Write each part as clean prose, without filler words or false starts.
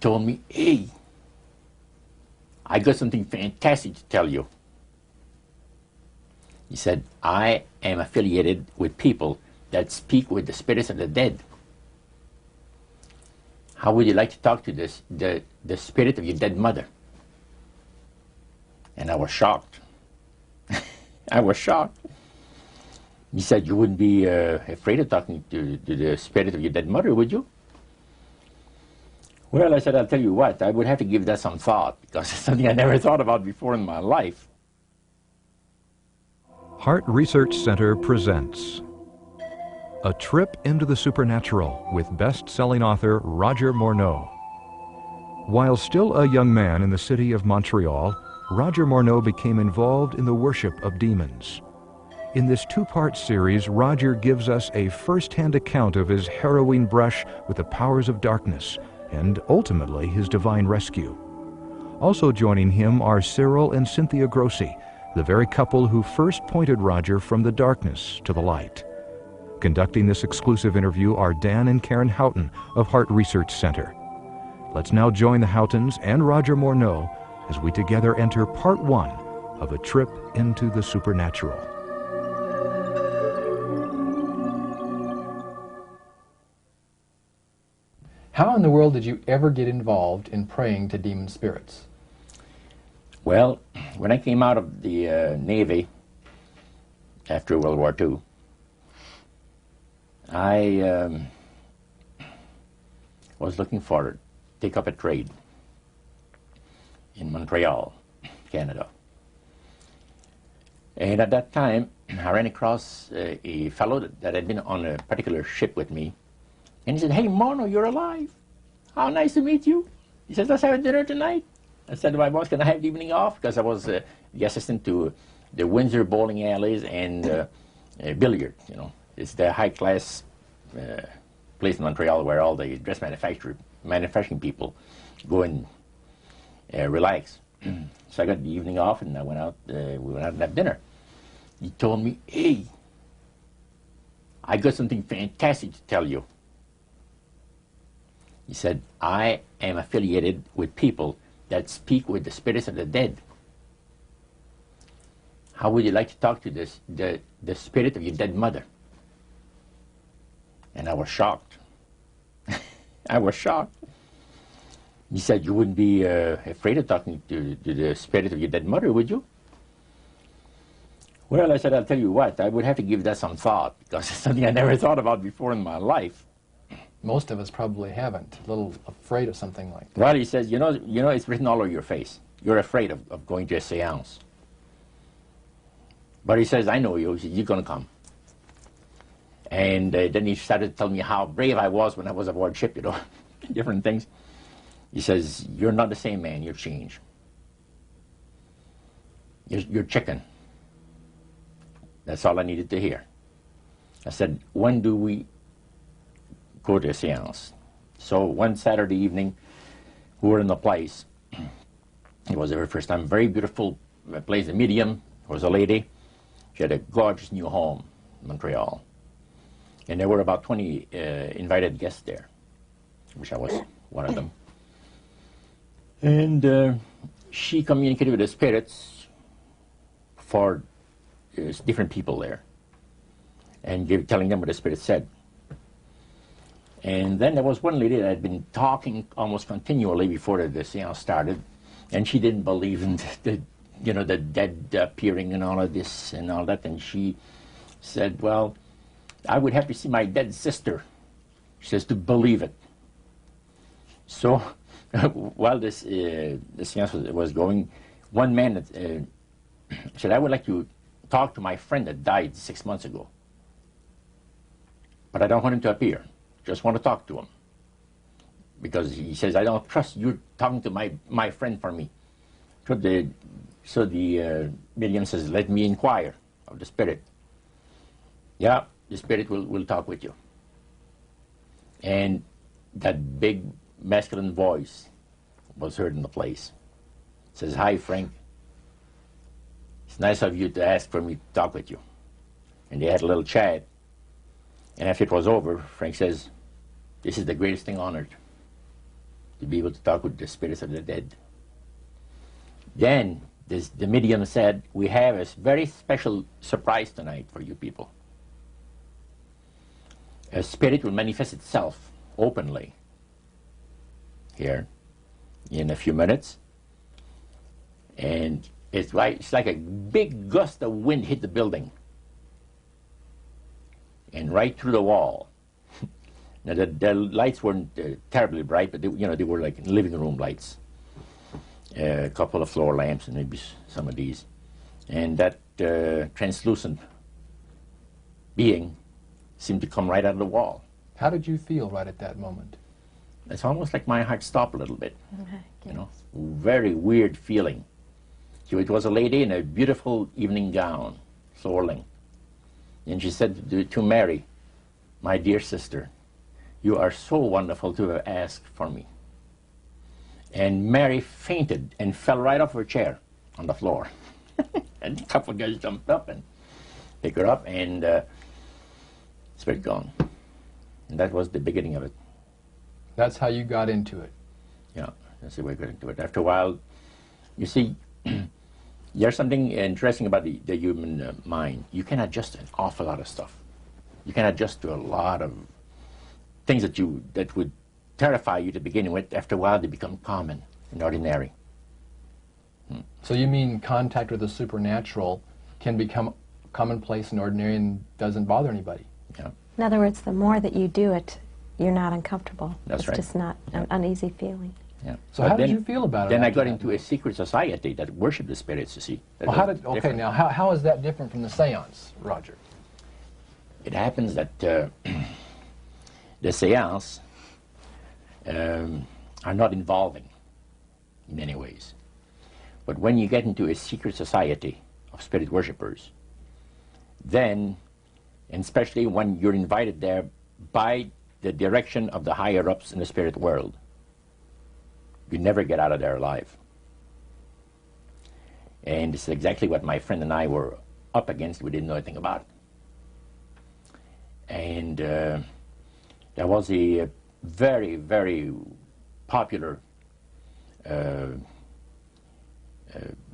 told me, hey, I got something fantastic to tell you. He said, I am affiliated with people that speak with the spirits of the dead. How would you like to talk to the spirit of your dead mother? And I was shocked. I was shocked. He said, you wouldn't be afraid of talking to the spirit of your dead mother, would you? Well, I said, I'll tell you what, I would have to give that some thought, because it's something I never thought about before in my life. Heart Research Center presents A Trip into the Supernatural with best-selling author Roger Morneau. While still a young man in the city of Montreal, Roger Morneau became involved in the worship of demons. In this two-part series, Roger gives us a first-hand account of his harrowing brush with the powers of darkness and ultimately his divine rescue. Also joining him are Cyril and Cynthia Grossi, the very couple who first pointed Roger from the darkness to the light. Conducting this exclusive interview are Dan and Karen Houghton of Heart Research Center. Let's now join the Houghtons and Roger Morneau as we together enter part one of A Trip into the Supernatural. How in the world did you ever get involved in praying to demon spirits? Well, when I came out of the Navy after World War II, I was looking to take up a trade in Montreal, Canada. And at that time, I ran across a fellow that had been on a particular ship with me. And he said, hey, Morneau, you're alive. How nice to meet you. He says, let's have dinner tonight. I said to my boss, can I have the evening off? Because I was the assistant to the Windsor bowling alleys and billiard, you know. It's the high-class place in Montreal where all the dress manufacturing people go and relax. So I got the evening off, and I went out. We went out and had dinner. He told me, hey, I got something fantastic to tell you. He said, I am affiliated with people that speak with the spirits of the dead. How would you like to talk to the spirit of your dead mother? And I was shocked. I was shocked. He said, you wouldn't be afraid of talking to the spirit of your dead mother, would you? Well, I said, I'll tell you what, I would have to give that some thought, because it's something I never thought about before in my life. Most of us probably haven't. A little afraid of something like that. Well, he says, you know, it's written all over your face. You're afraid of going to a seance. But he says, I know you. He says, you're going to come. And then he started to tell me how brave I was when I was aboard ship, you know, different things. He says, you're not the same man. You're changed. You're chicken. That's all I needed to hear. I said, when do we go to a seance? So one Saturday evening, we were in the place. It was the very first time. Very beautiful place. A medium was a lady. She had a gorgeous new home in Montreal. And there were about 20 invited guests there, which I was one of them. And she communicated with the spirits for different people there, and telling them what the spirit said. And then there was one lady that had been talking almost continually before the seance started, and she didn't believe in the dead appearing and all of this and all that. And she said, well, I would have to see my dead sister, she says, to believe it. So while this the seance was going, one man said, I would like to talk to my friend that died 6 months ago, but I don't want him to appear. Just want to talk to him, because he says, I don't trust you talking to my friend for me. So the medium says, let me inquire of the spirit. Yeah, the spirit will talk with you. And that big masculine voice was heard in the place. It says, hi, Frank. It's nice of you to ask for me to talk with you. And they had a little chat. And after it was over, Frank says, this is the greatest thing on earth, to be able to talk with the spirits of the dead. Then the medium said, we have a very special surprise tonight for you people. A spirit will manifest itself openly here in a few minutes, and it's like a big gust of wind hit the building and right through the wall. Now the lights weren't terribly bright, but they were like living room lights, a couple of floor lamps and maybe some of these, and that translucent being seemed to come right out of the wall. How did you feel right at that moment? It's almost like my heart stopped a little bit. Very weird feeling. So it was a lady in a beautiful evening gown, swirling. And she said to Mary, my dear sister, you are so wonderful to have asked for me. And Mary fainted and fell right off her chair on the floor. And a couple of guys jumped up and picked her up, and spirit gone. And that was the beginning of it. That's how you got into it. Yeah, that's the way I got into it. After a while, you see, there's something interesting about the human mind. You can adjust an awful lot of stuff. You can adjust to a lot of things that would terrify you to begin with. After a while, they become common and ordinary. So you mean contact with the supernatural can become commonplace and ordinary and doesn't bother anybody? Yeah. In other words, the more that you do it, you're not uncomfortable. That's it's right. just not an uneasy feeling. Yeah. So how did you feel about it? Then I after got that? into a secret society that worshipped the spirits, you see. Well, now how is that different from the seance, Roger? It happens that the seance are not involving in many ways. But when you get into a secret society of spirit worshippers, then, and especially when you're invited there by the direction of the higher-ups in the spirit world, you never get out of there alive. And this is exactly what my friend and I were up against. We didn't know anything about it. And there was a very, very popular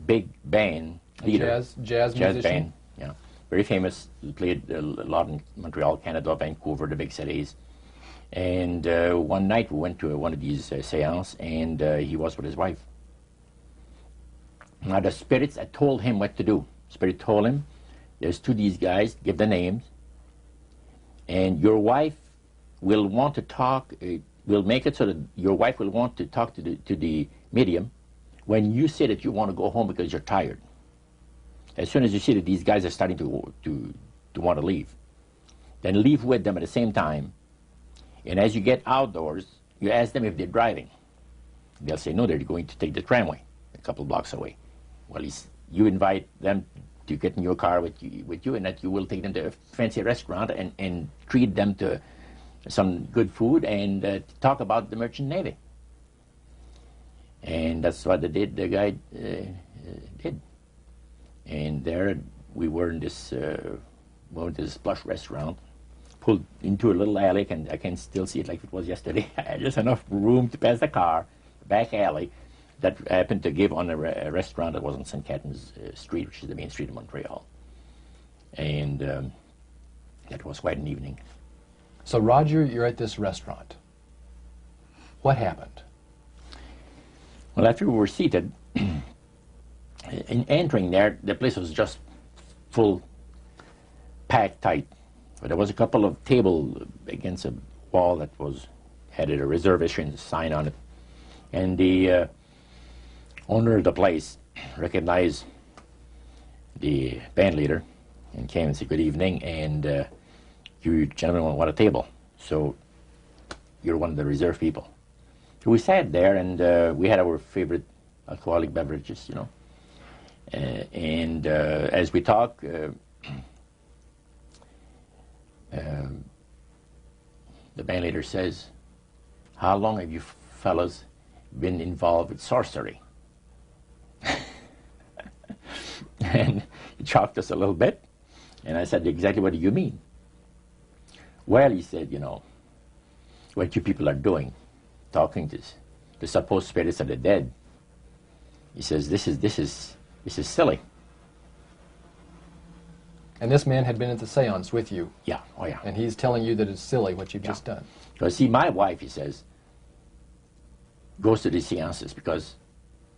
big band leader. Jazz musician? Band, yeah. Very famous. He played a lot in Montreal, Canada, Vancouver, the big cities. And one night we went to one of these seances, and he was with his wife. Now the spirits had told him what to do. Spirit told him, there's two of these guys, give the names, and your wife will want to talk, we'll make it so that your wife will want to talk to the medium when you say that you want to go home because you're tired. As soon as you see that these guys are starting to want to leave, then leave with them at the same time. And as you get outdoors, you ask them if they're driving. They'll say, no, they're going to take the tramway a couple blocks away. Well, you invite them to get in your car with you, and that you will take them to a fancy restaurant and treat them to some good food and talk about the merchant navy. And that's what the guy did. And there we were in this plush restaurant, pulled into a little alley, and I can still see it like it was yesterday. Just enough room to pass the car, back alley, that happened to give on a restaurant that was on St. Catharines Street, which is the main street of Montreal. And that was quite an evening. So Roger, you're at this restaurant. What happened? Well, after we were seated, in entering there, the place was just full, packed tight. But there was a couple of tables against a wall that had a reservation sign on it. And the owner of the place recognized the band leader and came and said, good evening, and you gentlemen want a table. So you're one of the reserved people. So we sat there, and we had our favorite alcoholic beverages, you know. And as we talked, the band leader says, how long have you fellas been involved with sorcery? And he shocked us a little bit. And I said, exactly what do you mean? Well, he said, you know, what you people are doing, talking the supposed spirits of the dead. He says, this is silly. And this man had been at the seance with you. Yeah, oh yeah. And he's telling you that it's silly what you've just done. Because see, my wife, he says, goes to these seances because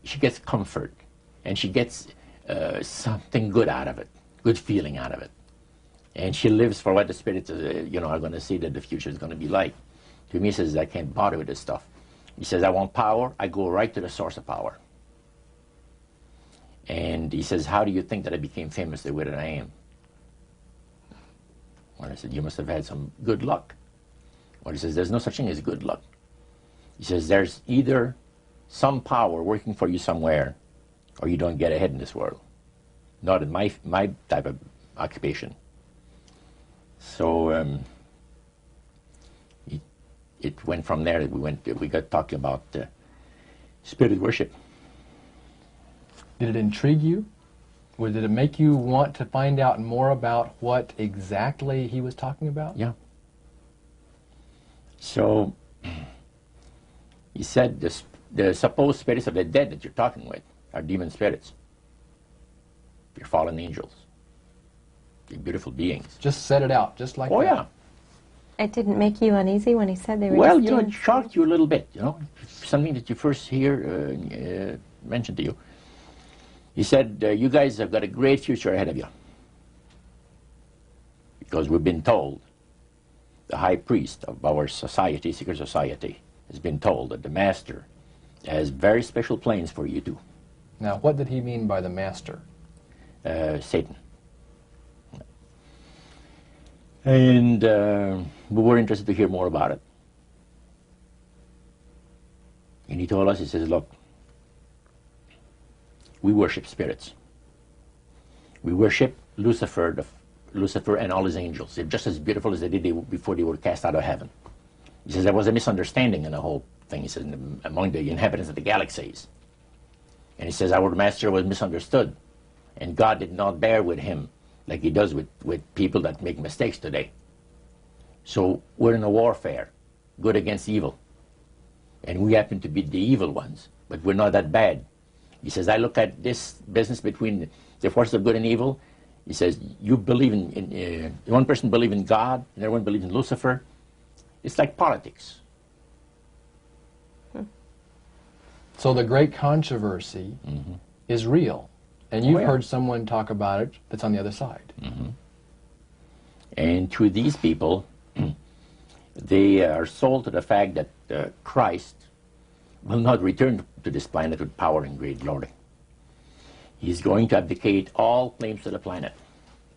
she gets comfort and she gets something good out of it, good feeling out of it. And she lives for what the spirits are going to see that the future is going to be like. To me, he says, I can't bother with this stuff. He says, I want power. I go right to the source of power. And he says, how do you think that I became famous the way that I am? Well, I said, you must have had some good luck. Well, he says, there's no such thing as good luck. He says, there's either some power working for you somewhere, or you don't get ahead in this world. Not in my type of occupation. So it went from there. We got talking about spirit worship. Did it intrigue you? Or did it make you want to find out more about what exactly he was talking about? Yeah. So he said the supposed spirits of the dead that you're talking with are demon spirits. They're fallen angels. They're beautiful beings. Just set it out, just like that. Oh, yeah. It didn't make you uneasy when he said they were Well, just it shocked you a little bit, something that you first hear mentioned to you. He said, you guys have got a great future ahead of you. Because we've been told, the high priest of our society, secret society, has been told that the master has very special plans for you too. Now, what did he mean by the master? Satan. And we were interested to hear more about it. And he told us, he says, look, we worship spirits. We worship Lucifer and all his angels. They're just as beautiful as they did before they were cast out of heaven. He says there was a misunderstanding in the whole thing. He says among the inhabitants of the galaxies. And he says our master was misunderstood. And God did not bear with him like he does with people that make mistakes today. So we're in a warfare, good against evil. And we happen to be the evil ones, but we're not that bad. He says, I look at this business between the forces of good and evil. He says, you believe in one person believes in God, and everyone believes in Lucifer. It's like politics. So the great controversy is real. And you've heard someone talk about it that's on the other side. And to these people, they are sold to the fact that Christ will not return to this planet with power and great glory. He's going to abdicate all claims to the planet,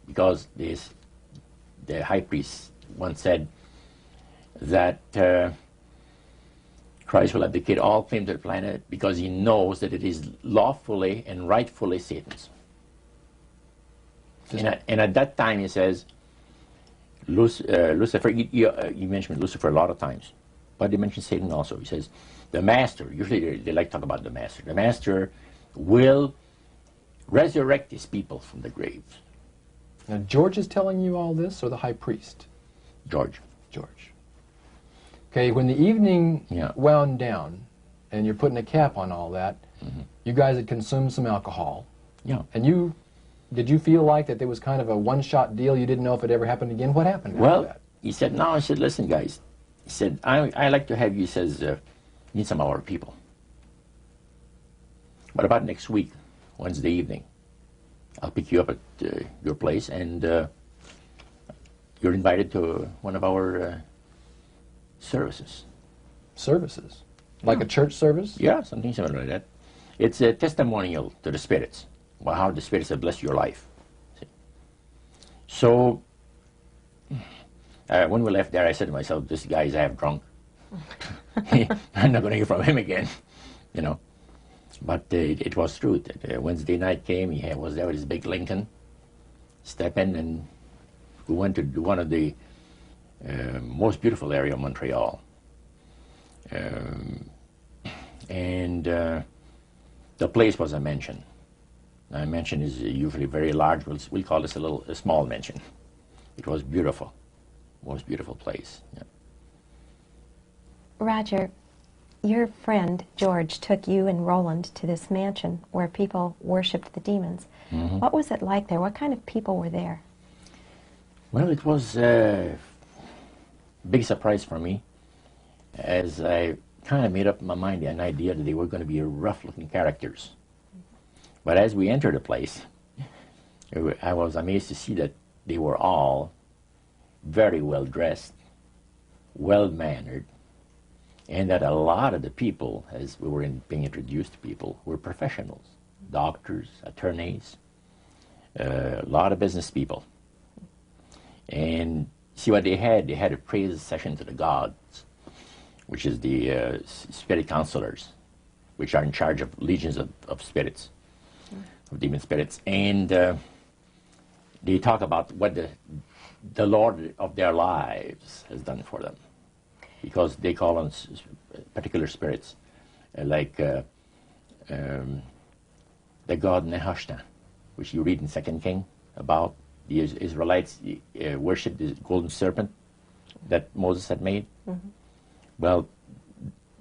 because the high priest once said that Christ will abdicate all claim to the planet because he knows that it is lawfully and rightfully Satan's. And at that time, he says, Lucifer, you mentioned Lucifer a lot of times, but he mentions Satan also. He says, the master, usually they like to talk about the master will resurrect his people from the graves. Now, George is telling you all this, or the high priest? George. Okay, when the evening wound down, and you're putting a cap on all that, you guys had consumed some alcohol. Yeah. And did you feel like that there was kind of a one-shot deal? You didn't know if it ever happened again? What happened after that? He said, no. I said, listen, guys. He said, I like to have you, he says, meet some of our people. What about next week, Wednesday evening? I'll pick you up at your place, and you're invited to one of our services. Services? Like a church service? Yeah, something similar like that. It's a testimonial to the spirits, about how the spirits have blessed your life. See? So, when we left there, I said to myself, this guy is half drunk. I'm not going to hear from him again, But it was true. Wednesday night came, he was there with his big Lincoln, step in, and we went to one of the most beautiful area of Montreal. And the place was a mansion. Now, a mansion is usually very large. We'll call this a small mansion. It was beautiful. Most beautiful place. Yeah. Roger, your friend George took you and Roland to this mansion where people worshipped the demons. Mm-hmm. What was it like there? What kind of people were there? Well, it was a big surprise for me, as I kind of made up in my mind an idea that they were going to be rough-looking characters. But as we entered the place, I was amazed to see that they were all very well dressed, well mannered, and that a lot of the people, as we were being introduced to people, were professionals, doctors, attorneys, a lot of business people. And see what they had a praise session to the gods, which is the spirit counselors, which are in charge of legions of spirits, of demon spirits. And they talk about what the Lord of their lives has done for them, because they call on particular spirits, like the god Nehushtan, which you read in 2 King about. The Israelites worshipped the golden serpent that Moses had made. Mm-hmm. Well,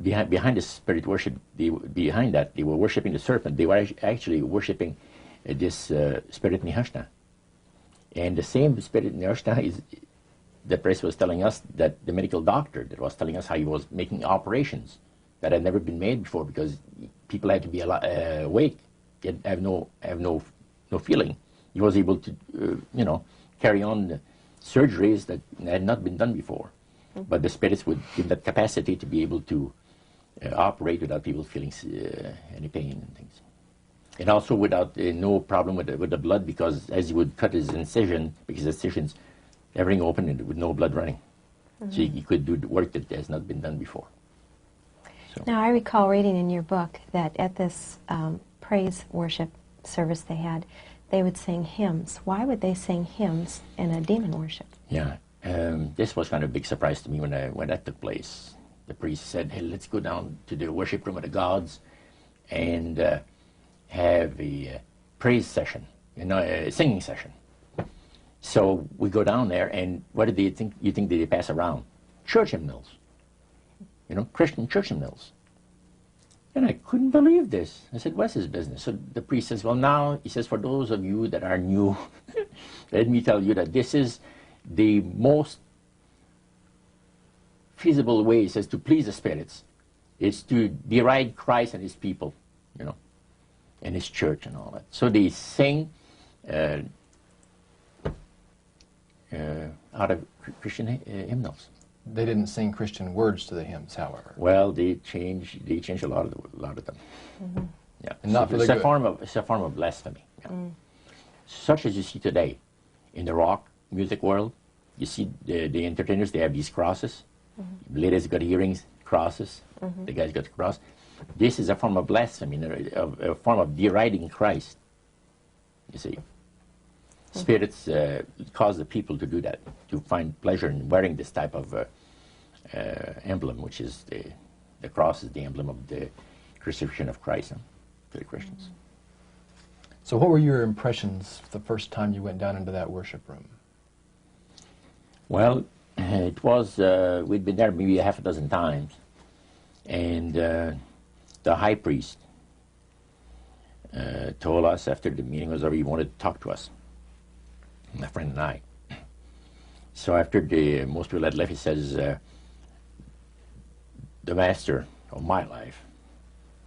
behind the spirit worship, behind that, they were worshipping the serpent. They were actually worshipping this spirit Nehushtan. And the same spirit Nehushtan is, the priest was telling us, that the medical doctor that was telling us how he was making operations that had never been made before, because people had to be awake, yet have no feeling. He was able to, carry on the surgeries that had not been done before. Mm-hmm. But the spirits would give that capacity to be able to operate without people feeling any pain and things. And also without no problem with the blood, because as he would cut his incision, because incisions, everything open and with no blood running. Mm-hmm. So he could do the work that has not been done before. So. Now, I recall reading in your book that at this praise worship service they had, they would sing hymns. Why would they sing hymns in a demon worship? Yeah, this was kind of a big surprise to me when that took place. The priest said, "Hey, let's go down to the worship room of the gods and have a praise session, a singing session." So we go down there, and what did they think? You think they pass around? Church hymnals, Christian church hymnals. And I couldn't believe this. I said, "What's his business?" So the priest says, "Well, now," he says, "for those of you that are new, let me tell you that this is the most feasible way," he says, "to please the spirits. It's to deride Christ and his people, and his church and all that." So they sing out of Christian hymnals. They didn't sing Christian words to the hymns, however. Well, they changed a lot of them. Mm-hmm. Yeah, and not for the good. It's a form of blasphemy. Yeah. Mm. Such as you see today in the rock music world. You see the entertainers; they have these crosses. Mm-hmm. Ladies got earrings, crosses. Mm-hmm. The guys got the cross. This is a form of blasphemy, a form of deriding Christ. You see, mm-hmm. Spirits cause the people to do that, to find pleasure in wearing this type of emblem, which is the cross is the emblem of the crucifixion of Christ to the Christians. Mm-hmm. So what were your impressions the first time you went down into that worship room? Well, it was, we'd been there maybe a half a dozen times, and the high priest told us after the meeting was over, he wanted to talk to us, my friend and I. So after most people had left, he says, "The master of my life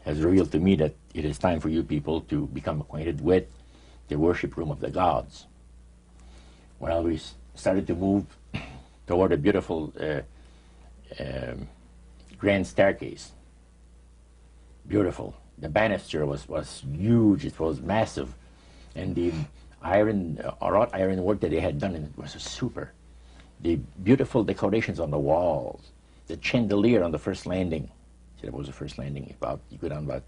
has revealed to me that it is time for you people to become acquainted with the worship room of the gods." Well, we started to move toward a beautiful grand staircase. Beautiful. The banister was huge. It was massive, and the wrought iron work that they had done in it was super. The beautiful decorations on the walls, the chandelier on the first landing. See, that was the first landing. You go down about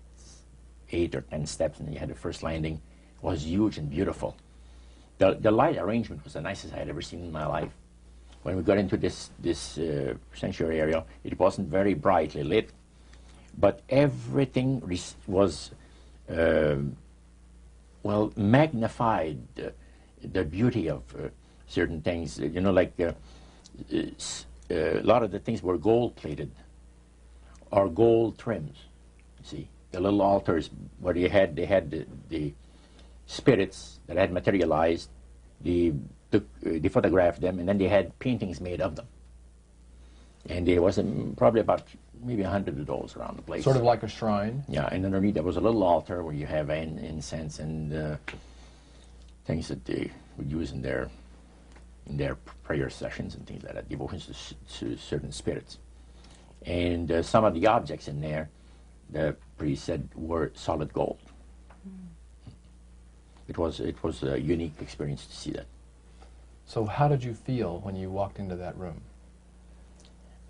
8 or 10 steps, and you had the first landing. It was huge and beautiful. The light arrangement was the nicest I had ever seen in my life. When we got into this sanctuary area, it wasn't very brightly lit, but everything was magnified the beauty of certain things. Like a lot of the things were gold plated. are gold trims. You see, the little altars where they had the spirits that had materialized, they photographed them, and then they had paintings made of them. And there was probably about maybe 100 of those around the place. Sort of like a shrine. Yeah, and underneath there was a little altar where you have incense and things that they would use in their prayer sessions and things like that, devotions to certain spirits. And some of the objects in there, the priest said, were solid gold. It was a unique experience to see that. So how did you feel when you walked into that room?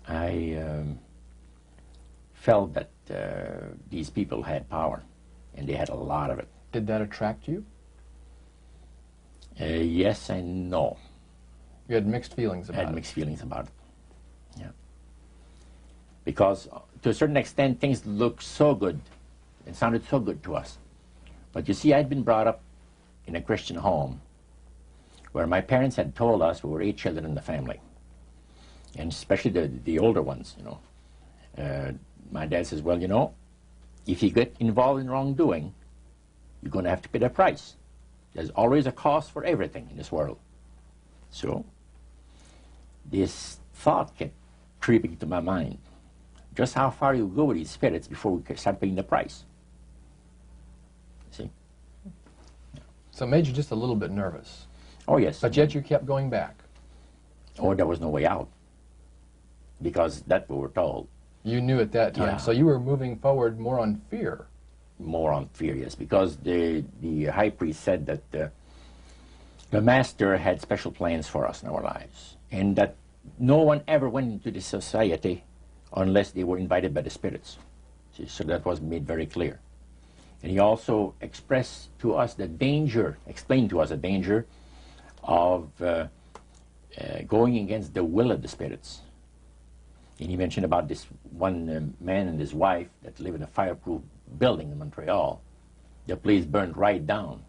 I felt that these people had power, and they had a lot of it. Did that attract you? Yes and no. You had mixed feelings about it? I had mixed feelings about it, yeah. Because to a certain extent, things looked so good and sounded so good to us. But you see, I'd been brought up in a Christian home where my parents had told us we were 8 children in the family, and especially the older ones, you know. My dad says, well, you know, if you get involved in wrongdoing, you're going to have to pay the price. There's always a cost for everything in this world. So this thought kept creeping into my mind. Just how far you go with these spirits before we start paying the price. See? So it made you just a little bit nervous. Oh, yes. But yet you kept going back. Oh, there was no way out. Because that's what we're told. You knew at that time. Yeah. So you were moving forward more on fear. More on fear, yes. Because the high priest said that the master had special plans for us in our lives. And that no one ever went into this society unless they were invited by the spirits. See, so that was made very clear. And he also expressed to us the danger, explained to us the danger of going against the will of the spirits. And he mentioned about this one man and his wife that live in a fireproof building in Montreal. The place burned right down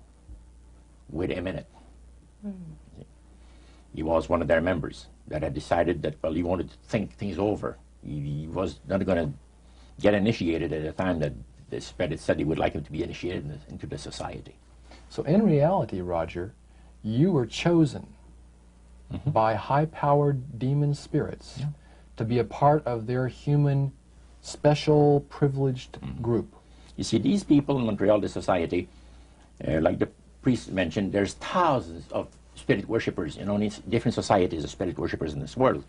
within a minute. He was one of their members that had decided that, well, he wanted to think things over. He was not going to get initiated at a time that the spirit said he would like him to be initiated into the society. So in reality, Roger, you were chosen by high-powered demon spirits to be a part of their human, special, privileged group. You see, these people in Montreal, the society, like the priest mentioned, there's thousands of spirit worshippers in only different societies of spirit worshippers in this world.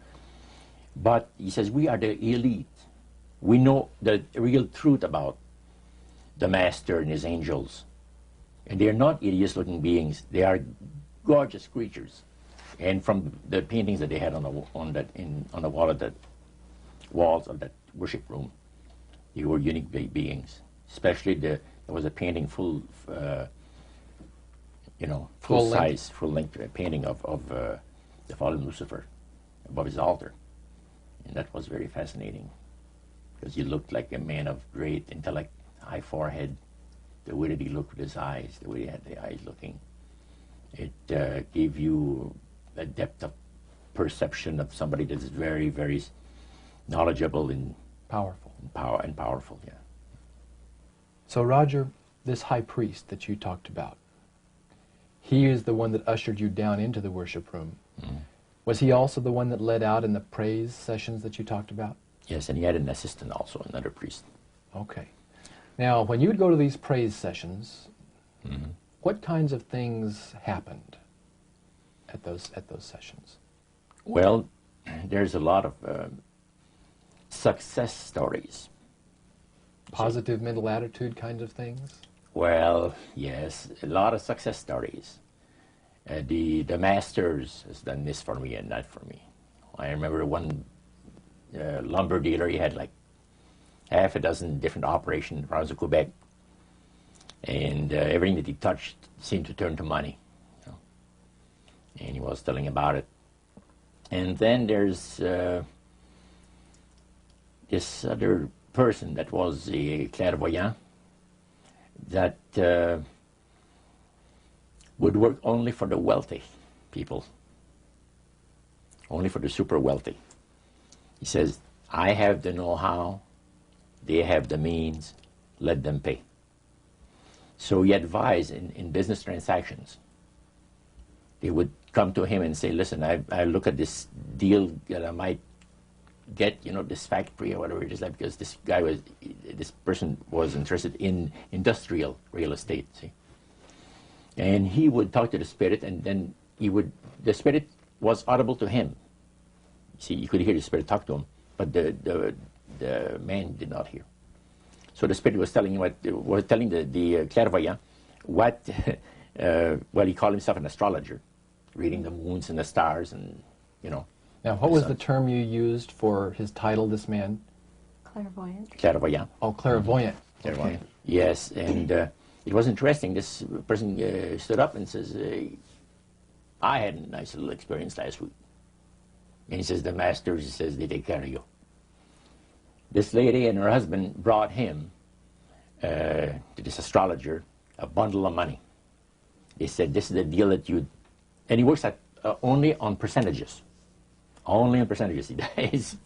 But he says, we are the elite. We know the real truth about the Master and his angels. And they are not hideous-looking beings. They are gorgeous creatures. And from the paintings that they had on the wall of the walls of that worship room, they were unique beings. Especially there was a painting full size, full-length painting of the fallen Lucifer above his altar. And that was very fascinating, because he looked like a man of great intellect, high forehead, the way that he looked with his eyes, the way he had the eyes looking. It gave you a depth of perception of somebody that is very, very knowledgeable and powerful. Powerful, yeah. So Roger, this high priest that you talked about, he is the one that ushered you down into the worship room. Was he also the one that led out in the praise sessions that you talked about? Yes, and he had an assistant also, another priest. Okay. Now, when you would go to these praise sessions, what kinds of things happened at those sessions? Well, there's a lot of success stories. Positive mental attitude kinds of things? Well, yes, a lot of success stories. The masters has done this for me and that for me. I remember one lumber dealer, he had like half a dozen different operations in France of Quebec, and everything that he touched seemed to turn to money. You know? And he was telling about it. And then there's this other person that was a clairvoyant that would work only for the wealthy people, only for the super wealthy. He says, I have the know-how, They have the means, let them pay. So he advised in business transactions. They would come to him and say, listen, I look at this deal that I might get, you know, this factory or whatever it is, like, because this person was interested in industrial real estate, see. And he would talk to the spirit, and then the spirit was audible to him. See, you could hear the spirit talk to him, but the man did not hear. So the spirit was telling the clairvoyant what, well, he called himself an astrologer, reading the moons and the stars, and, you know. Now, what was the term you used for his title, this man? Clairvoyant. Clairvoyant. Oh, clairvoyant. Clairvoyant. Okay. Yes, and it was interesting. This person stood up and says, I had a nice little experience last week. And he says, the master, he says, they take care of you. This lady and her husband brought him, to this astrologer, a bundle of money. They said, this is the deal that you... And he works at only on percentages. Only on percentages.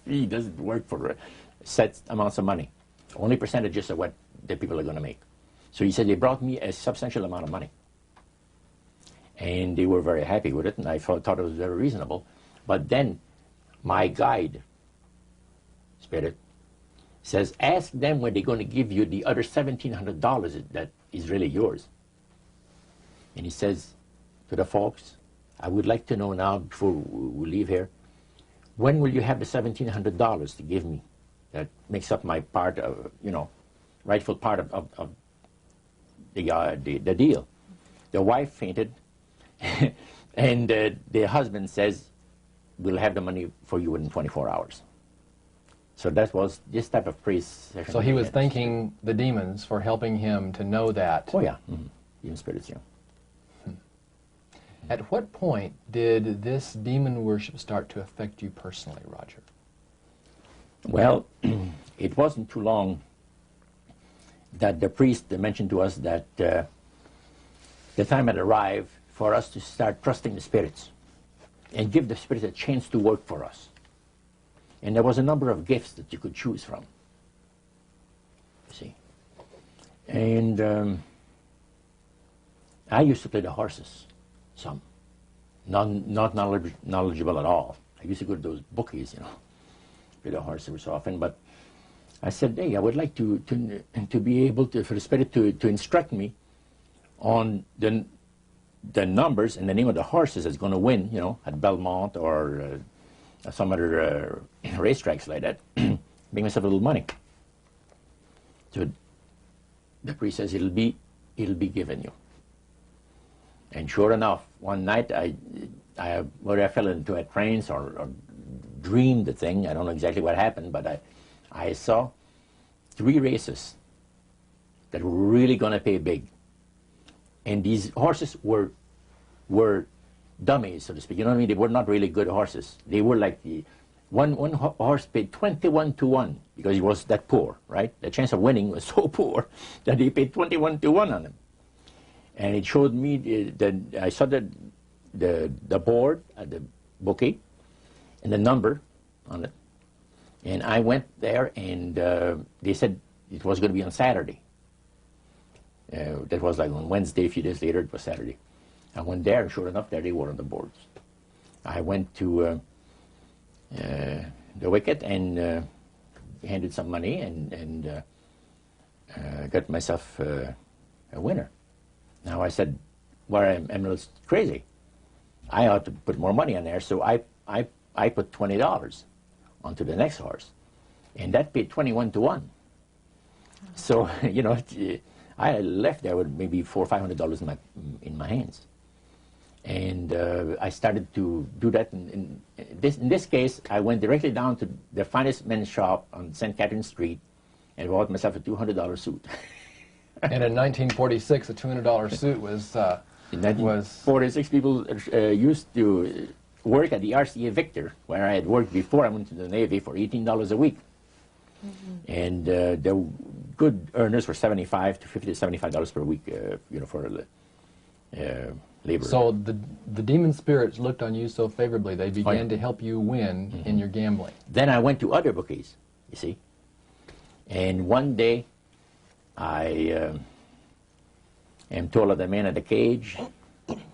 He doesn't work for set amounts of money. Only percentages of what the people are going to make. So he said, they brought me a substantial amount of money. And they were very happy with it, and I thought it was very reasonable. But then my guide, spirit, says, ask them when they're going to give you the other $1,700 that is really yours. And he says to the folks, I would like to know now, before we leave here, when will you have the $1,700 to give me? That makes up my part of, you know, rightful part of the deal. The wife fainted, and the husband says, we'll have the money for you in 24 hours. So that was this type of priest session. So he was thanking the demons for helping him to know that. Oh, yeah. Mm-hmm. Even spirits, yeah. At what point did this demon worship start to affect you personally, Roger? Well, it wasn't too long that the priest mentioned to us that the time had arrived for us to start trusting the spirits and give the spirits a chance to work for us. And there was a number of gifts that you could choose from, you see. And I used to play the horses, some. Not knowledgeable at all. I used to go to those bookies, you know, play the horse every so often. But I said, hey, I would like to be able to, for the spirit to instruct me on the numbers and the name of the horses that's going to win, you know, at Belmont or some other racetracks like that. Make myself a little money. So the priest says, it'll be given you. And sure enough, one night whether I fell into a trance or dreamed the thing, I don't know exactly what happened, but I saw 3 races that were really going to pay big. And these horses were dummies, so to speak. You know what I mean? They were not really good horses. They were like one horse paid 21 to 1 because he was that poor, right? The chance of winning was so poor that they paid 21 to 1 on him. And it showed me I saw the board at the bookie and the number on it. And I went there, and they said it was going to be on Saturday. That was like on Wednesday. A few days later, it was Saturday. I went there, and sure enough, there they were on the boards. I went to the wicket and handed some money and got myself a winner. Now I said, well, I'm a little crazy. I ought to put more money on there, so I put $20 onto the next horse, and that paid 21 to 1. So you know, I left there with maybe $400 or $500 in my hands, and I started to do that. In this case, I went directly down to the finest men's shop on St. Catherine Street, and bought myself a $200 suit. And in 1946, a $200 suit was... In 1946, people used to work at the RCA Victor, where I had worked before I went to the Navy, for $18 a week. Mm-hmm. And the good earners were $75 to $50 to $75 per week, you know, for labor. So the demon spirits looked on you so favorably, they began to help you win in your gambling. Then I went to other bookies, you see. And one day, I am told of the man at the cage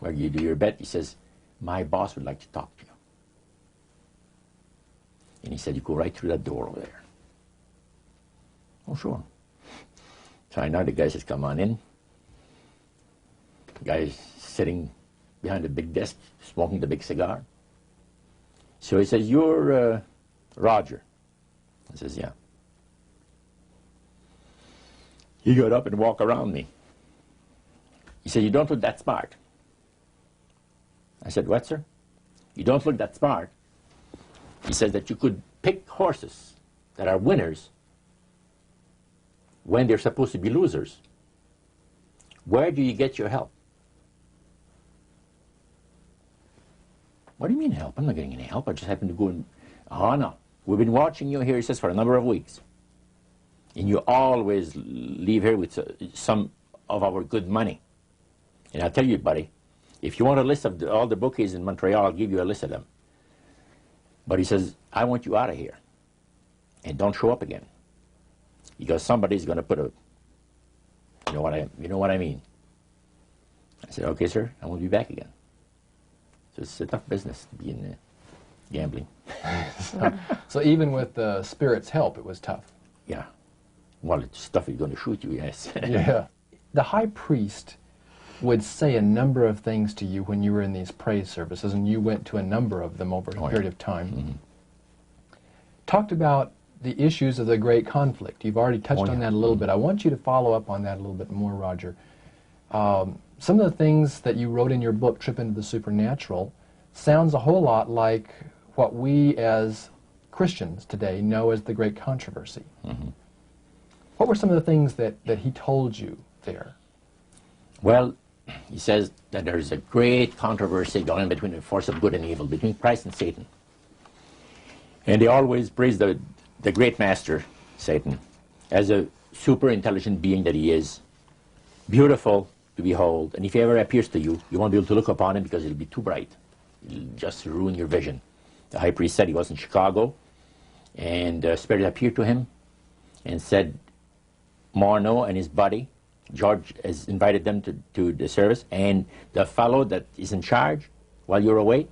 where you do your bet. He says, my boss would like to talk to you. And he said, you go right through that door over there. Oh, sure. So I know the guy says, come on in. The guy's sitting behind a big desk, smoking the big cigar. So he says, you're Roger. I says, yeah. He got up and walked around me. He said, you don't look that smart. I said, what, sir? You don't look that smart. He says that you could pick horses that are winners when they're supposed to be losers. Where do you get your help? What do you mean help? I'm not getting any help. I just happen to go and... Oh, no. We've been watching you here, he says, for a number of weeks. And you always leave here with some of our good money. And I'll tell you, buddy, if you want a list of all the bookies in Montreal, I'll give you a list of them. But he says, I want you out of here. And don't show up again. Because somebody's going to put a... You know what I mean? I said, okay, sir, I won't be back again. So it's a tough business to be in gambling. So even with the Spirit's help, it was tough. Yeah. Well, it's stuff is going to shoot you, yes. Yeah. The high priest would say a number of things to you when you were in these praise services, and you went to a number of them over a period of time. Mm-hmm. Talked about the issues of the great conflict. You've already touched on that a little bit. I want you to follow up on that a little bit more, Roger. Some of the things that you wrote in your book, Trip into the Supernatural, sounds a whole lot like what we as Christians today know as the Great Controversy. Mm-hmm. What were some of the things that he told you there? Well, he says that there's a great controversy going on between the force of good and evil, between Christ and Satan. And they always praise the great master, Satan, as a super intelligent being that he is, beautiful to behold, and if he ever appears to you, you won't be able to look upon him because it'll be too bright. It'll just ruin your vision. The high priest said he was in Chicago, and the Spirit appeared to him and said, Morneau and his buddy, George, has invited them to the service, and the fellow that is in charge while you're away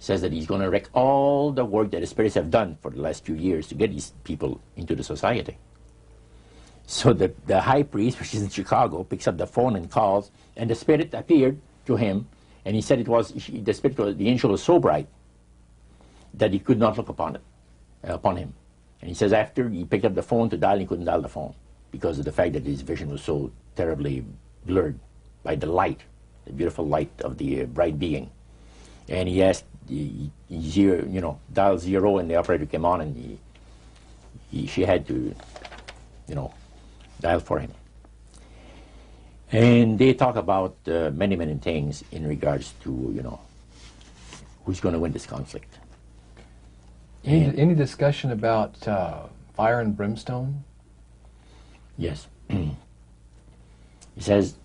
says that he's going to wreck all the work that the spirits have done for the last few years to get these people into the society. So the high priest, which is in Chicago, picks up the phone and calls, and the Spirit appeared to him, and he said the angel was so bright that he could not look upon him. And he says after he picked up the phone to dial, he couldn't dial the phone because of the fact that his vision was so terribly blurred by the light, the beautiful light of the bright being. And he asked, dial 0, and the operator came on, and she had to, dial for him. And they talk about many, many things in regards to, who's going to win this conflict. Any discussion about fire and brimstone? Yes. He says,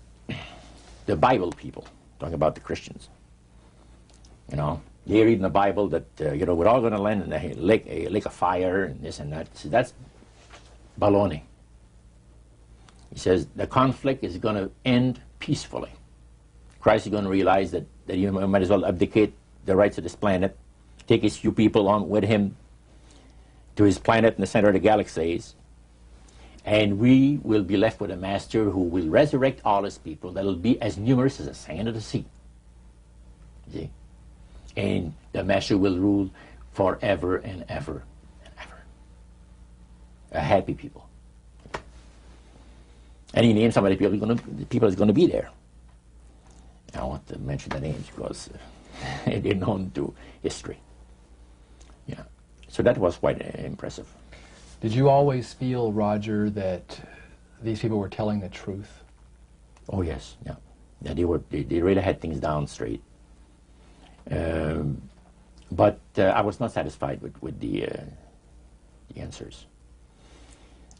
the Bible people, talking about the Christians, they read in the Bible that, we're all going to land in a lake of fire and this and that. So that's baloney. He says the conflict is going to end peacefully. Christ is going to realize that you might as well abdicate the rights of this planet, take his few people on with him to his planet in the center of the galaxies, and we will be left with a master who will resurrect all his people that will be as numerous as the sand of the sea. See? And the master will rule forever and ever and ever. A happy people. And he named some of the people that's going to be there. I don't want to mention the names because they're known to history. Yeah. So that was quite impressive. Did you always feel, Roger, that these people were telling the truth? Oh yes, yeah. They really had things down straight. But I was not satisfied with the answers.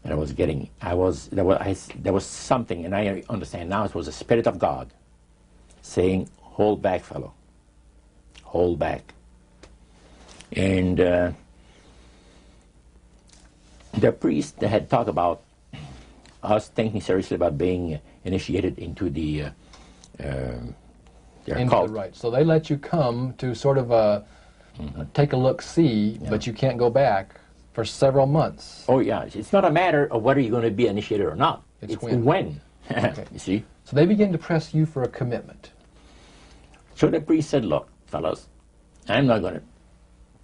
And there was something, and I understand now it was the Spirit of God saying, hold back, fellow. Hold back. And The priest had talked about us thinking seriously about being initiated into their cult. Right. So they let you come to sort of take a look-see, but you can't go back for several months. Oh, yeah. It's not a matter of whether you're going to be initiated or not. It's when. Okay. You see? So they begin to press you for a commitment. So the priest said, look, fellas, I'm not going to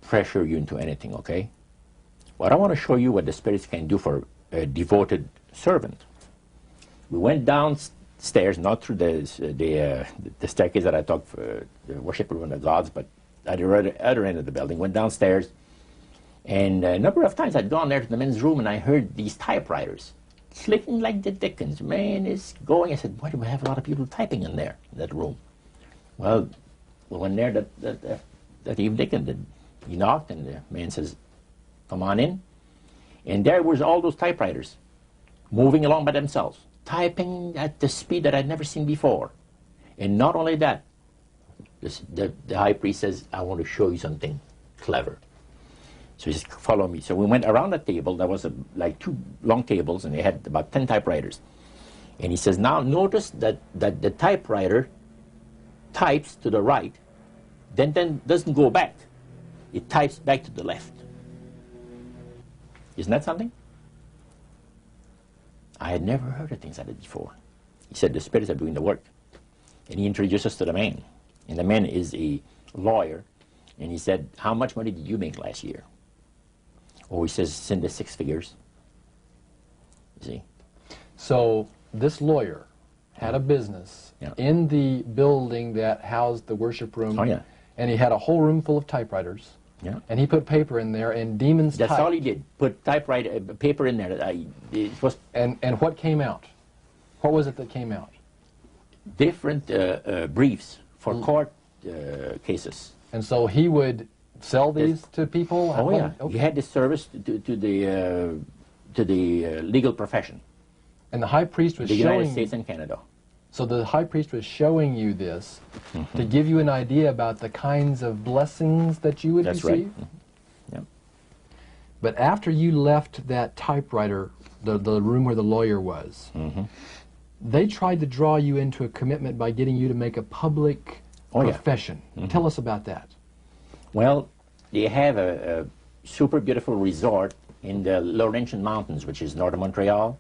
pressure you into anything, okay? But I want to show you what the spirits can do for a devoted servant. We went downstairs, not through the staircase that I talked for the worship room of the gods, but at the other end of the building. Went downstairs, and a number of times I'd gone there to the men's room, and I heard these typewriters clicking like the dickens. Man, it's going. I said, why do we have a lot of people typing in there, in that room? Well, we went there that evening, and he knocked, and the man says, come on in. And there was all those typewriters moving along by themselves, typing at the speed that I'd never seen before. And not only that, the high priest says, I want to show you something clever. So he says, follow me. So we went around the table. There was like 2 long tables, and they had about 10 typewriters. And he says, now notice that the typewriter types to the right, then doesn't go back. It types back to the left. Isn't that something? I had never heard of things like that before. He said the spirits are doing the work. And he introduced us to the man. And the man is a lawyer. And he said, how much money did you make last year? Oh, he says, it's in the 6 figures. You see? So this lawyer had a business in the building that housed the worship room. Oh, yeah. And he had a whole room full of typewriters. Yeah. And he put paper in there, and demons That's typed. all he did. Put typewriter paper in there. It was And what came out? What was it that came out? different briefs for court cases. And so he would sell these to people? Oh, yeah. Okay. He had this service to the legal profession, And the high priest was the showing... United States and Canada. So the high priest was showing you this to give you an idea about the kinds of blessings that you would That's receive? right. Yeah. But after you left that typewriter, the room where the lawyer was, they tried to draw you into a commitment by getting you to make a public profession. Tell us about that. Well, they have a super beautiful resort in the Laurentian Mountains, which is north of Montreal,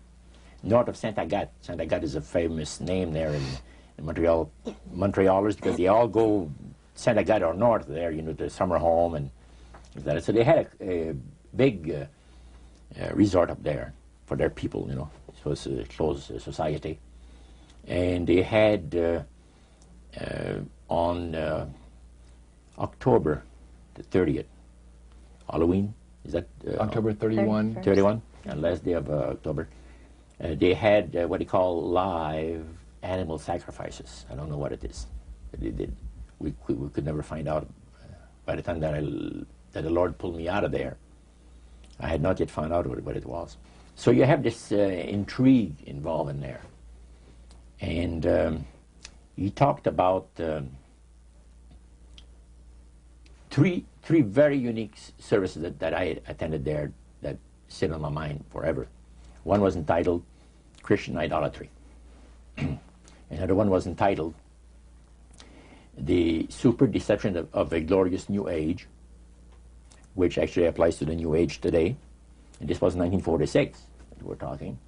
north of Saint Agathe. Saint Agathe is a famous name there in Montreal. Montrealers, because they all go Saint Agathe or north there, you know, the summer home and that. So they had a big resort up there for their people, you know. It was a closed society. And they had on October the 30th, Halloween, is that? October 31. 31, last day of October. They had what they call live animal sacrifices. I don't know what it is, but they did. We could never find out. By the time that the Lord pulled me out of there, I had not yet found out what it was. So you have this intrigue involved in there. And he talked about three very unique services that I attended there that sit on my mind forever. One was entitled Christian Idolatry. Another one was entitled The Super Deception of a Glorious New Age, which actually applies to the New Age today. And this was 1946 that we're talking.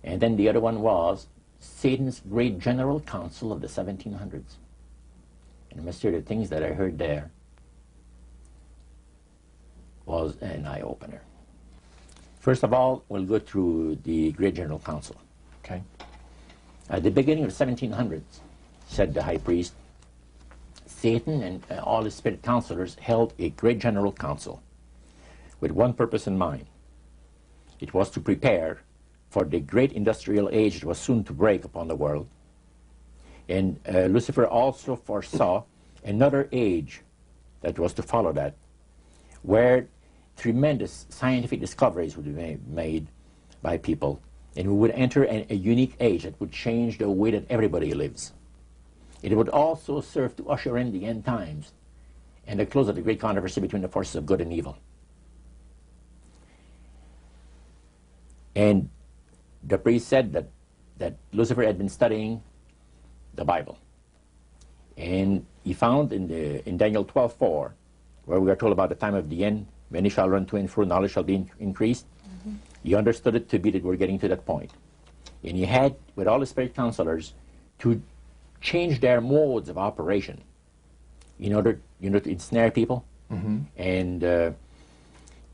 And then the other one was Satan's Great General Council of the 1700s. And I must say the things that I heard there was an eye-opener. First of all, we'll go through the Great General Council. Okay. At the beginning of the 1700s, said the high priest, Satan and all his spirit counselors held a Great General Council with one purpose in mind. It was to prepare for the great industrial age that was soon to break upon the world. And Lucifer also foresaw another age that was to follow that, where tremendous scientific discoveries would be made by people, and we would enter a unique age that would change the way that everybody lives. It would also serve to usher in the end times and the close of the great controversy between the forces of good and evil. And the priest said that Lucifer had been studying the Bible. And he found in Daniel 12:4, where we are told about the time of the end, many shall run to and fro, knowledge shall be increased. Mm-hmm. He understood it to be that we're getting to that point. And he had, with all the spirit counselors, to change their modes of operation in order, to ensnare people. Mm-hmm. And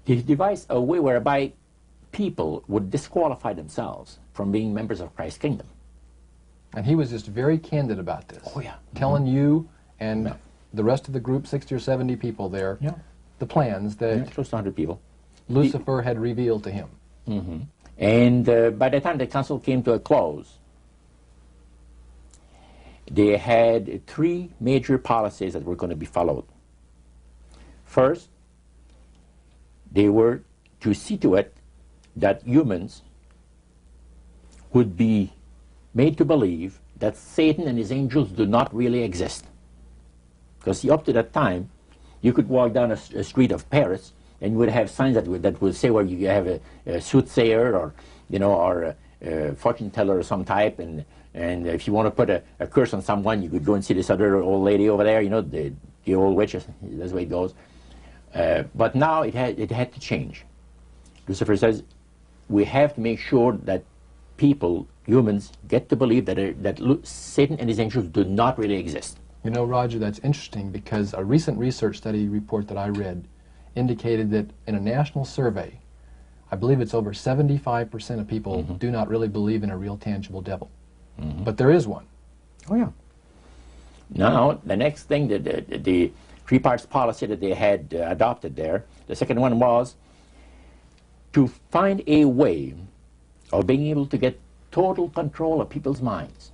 he devised a way whereby people would disqualify themselves from being members of Christ's kingdom. And he was just very candid about this. Oh, yeah. Telling you and the rest of the group, 60 or 70 people there, the plans that close to 100 people. Lucifer had revealed to him. Mm-hmm. And by the time the council came to a close, they had 3 major policies that were going to be followed. First, they were to see to it that humans would be made to believe that Satan and his angels do not really exist. Because up to that time, you could walk down a street of Paris and you would have signs that would say where you have a soothsayer or a fortune teller of some type, and if you want to put a curse on someone, you could go and see this other old lady over there, the old witch. That's the way it goes. But now it had to change. Lucifer says we have to make sure that people, humans, get to believe that Satan and his angels do not really exist. You know, Roger, that's interesting because a recent research study report that I read indicated that in a national survey, I believe it's over 75% of people do not really believe in a real tangible devil. Mm-hmm. But there is one. Oh, yeah. Now, the next thing, the 3 parts policy that they had adopted there, the second one was to find a way of being able to get total control of people's minds.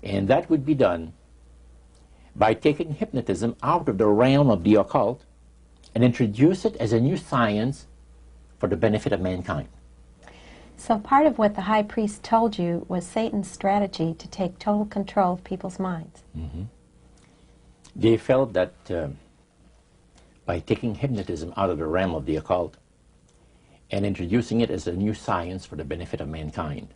And that would be done by taking hypnotism out of the realm of the occult and introduce it as a new science for the benefit of mankind. So part of what the high priest told you was Satan's strategy to take total control of people's minds. Mm-hmm. They felt that by taking hypnotism out of the realm of the occult and introducing it as a new science for the benefit of mankind,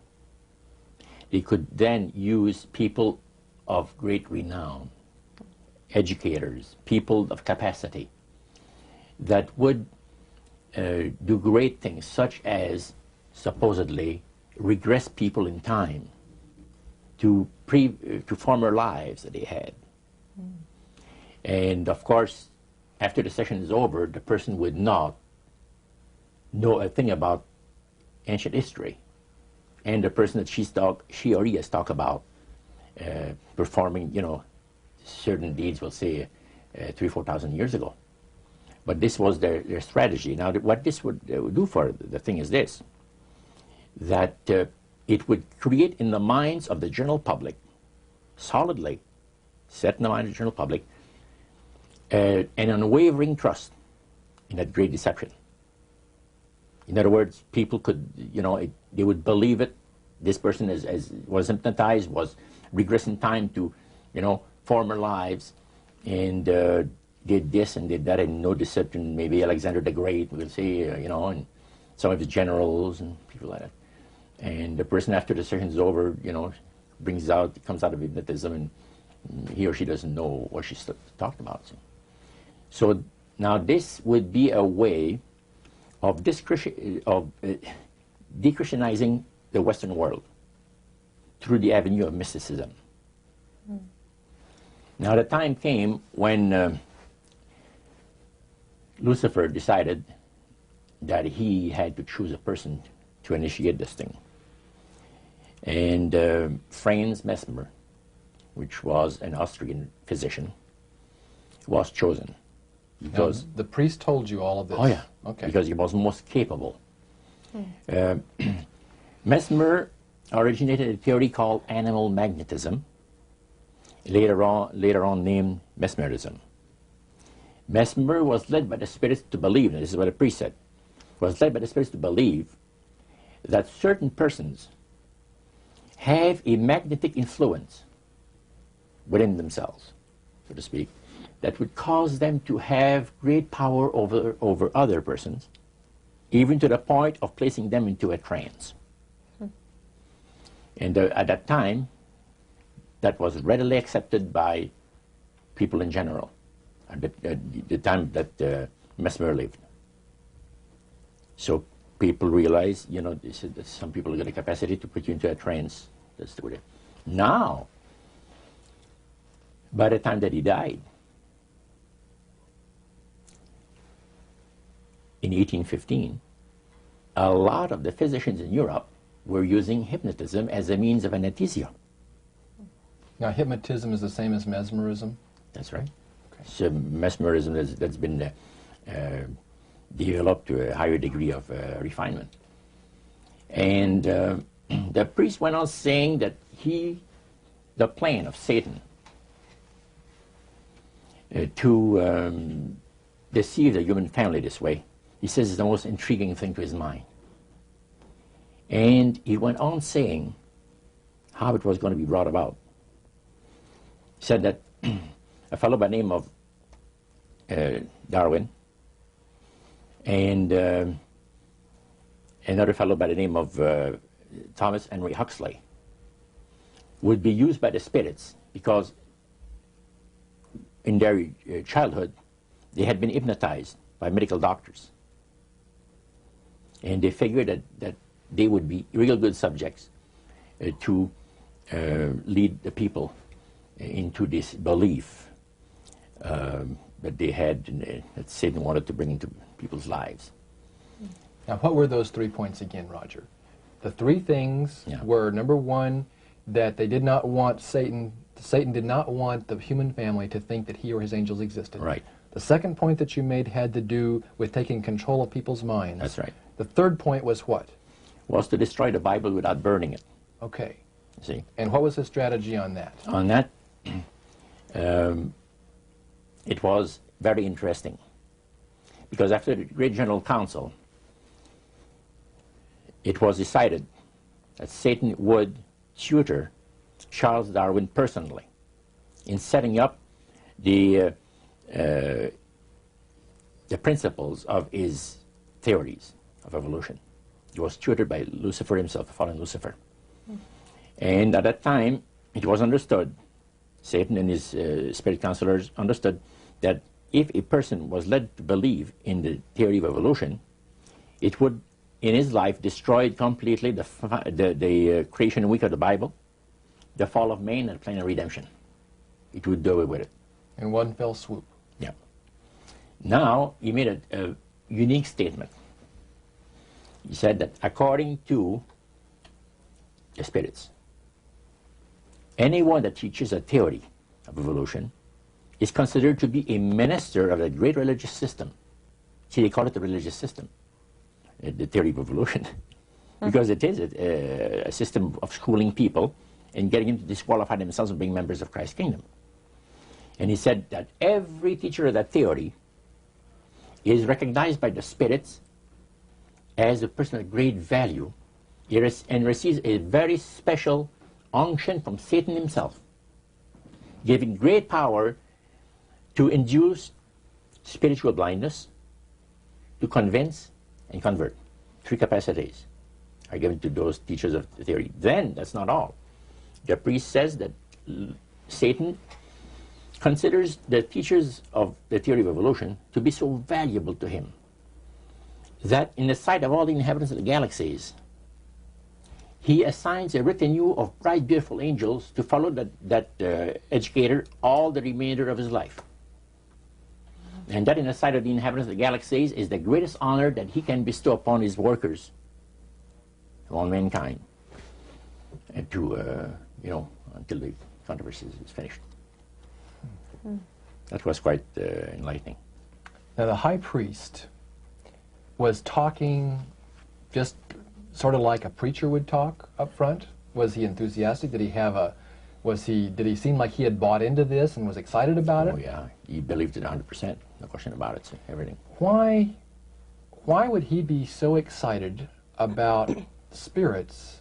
they could then use people of great renown, educators, people of capacity, that would do great things, such as supposedly regress people in time to former lives that they had. Mm. And of course, after the session is over, the person would not know a thing about ancient history. And the person that she or he has talked about performing, certain deeds, we'll say, 3,000 or 4,000 years ago. But this was their strategy. Now, what this would do for the thing is this, that it would create in the minds of the general public, solidly set in the mind of the general public, an unwavering trust in that great deception. In other words, people could, they would believe it. This person was hypnotized, was regressed in time to, former lives, and did this and did that, and no deception. Maybe Alexander the Great, we'll say, and some of his generals and people like that. And the person, after the session is over, comes out of hypnotism, and he or she doesn't know what she's talked about. So now this would be a way of dechristianizing the Western world through the avenue of mysticism. Mm. Now the time came when Lucifer decided that he had to choose a person to initiate this thing. And Franz Mesmer, which was an Austrian physician, was chosen. Because now, the priest told you all of this? Oh, yeah. Okay. Because he was most capable. Mesmer originated a theory called animal magnetism, later on named mesmerism. Mesmer was led by the spirits to believe, and this is what the priest said, was led by the spirits to believe that certain persons have a magnetic influence within themselves, so to speak, that would cause them to have great power over other persons even to the point of placing them into a trance. And at that time, that was readily accepted by people in general, at the time that Mesmer lived. So people realized, you know, that some people got the capacity to put you into a trance. That's the way. Now, by the time that he died, in 1815, a lot of the physicians in Europe were using hypnotism as a means of anesthesia. Now, hypnotism is the same as mesmerism? That's right. Okay. So mesmerism that's been developed to a higher degree of refinement. And the priest went on saying that the plan of Satan to deceive the human family this way, he says, is the most intriguing thing to his mind. And he went on saying how it was going to be brought about. He said that a fellow by the name of Darwin and another fellow by the name of Thomas Henry Huxley would be used by the spirits because in their childhood they had been hypnotized by medical doctors. And they figured that they would be real good subjects to lead the people into this belief that they had, that Satan wanted to bring into people's lives. Now, what were those 3 points again, Roger? The 3 things were, number 1, that they did not want Satan did not want the human family to think that he or his angels existed. Right. The second point that you made had to do with taking control of people's minds. That's right. The third point was what? Was to destroy the Bible without burning it. Okay. See? And what was his strategy on that? On that, it was very interesting. Because after the Great General Council, it was decided that Satan would tutor Charles Darwin personally in setting up the principles of his theories of evolution. He was tutored by Lucifer himself, fallen Lucifer. And at that time, it was understood, Satan and his spirit counselors understood that if a person was led to believe in the theory of evolution, it would, in his life, destroy completely the creation week of the Bible, the fall of man, and the plan of redemption. It would do away with it. In one fell swoop. Yeah. Now, he made a unique statement. He said that according to the spirits, anyone that teaches a theory of evolution is considered to be a minister of a great religious system. See, they call it the religious system, the theory of evolution, because it is a system of schooling people and getting them to disqualify themselves from being members of Christ's kingdom. And he said that every teacher of that theory is recognized by the spirits as a person of great value and receives a very special unction from Satan himself, giving great power to induce spiritual blindness, to convince and convert. 3 capacities are given to those teachers of the theory. Then, that's not all. The priest says that Satan considers the teachers of the theory of evolution to be so valuable to him that in the sight of all the inhabitants of the galaxies, he assigns a retinue of bright, beautiful angels to follow that educator all the remainder of his life. And that in the sight of the inhabitants of the galaxies is the greatest honor that he can bestow upon his workers, upon mankind, and to, until the controversy is finished. That was quite enlightening. Now, the high priest was talking just sort of like a preacher would talk up front. Was he enthusiastic? Did he seem like he had bought into this and was excited about it? Oh yeah, he believed it 100%, no question about it, so everything. Why would he be so excited about spirits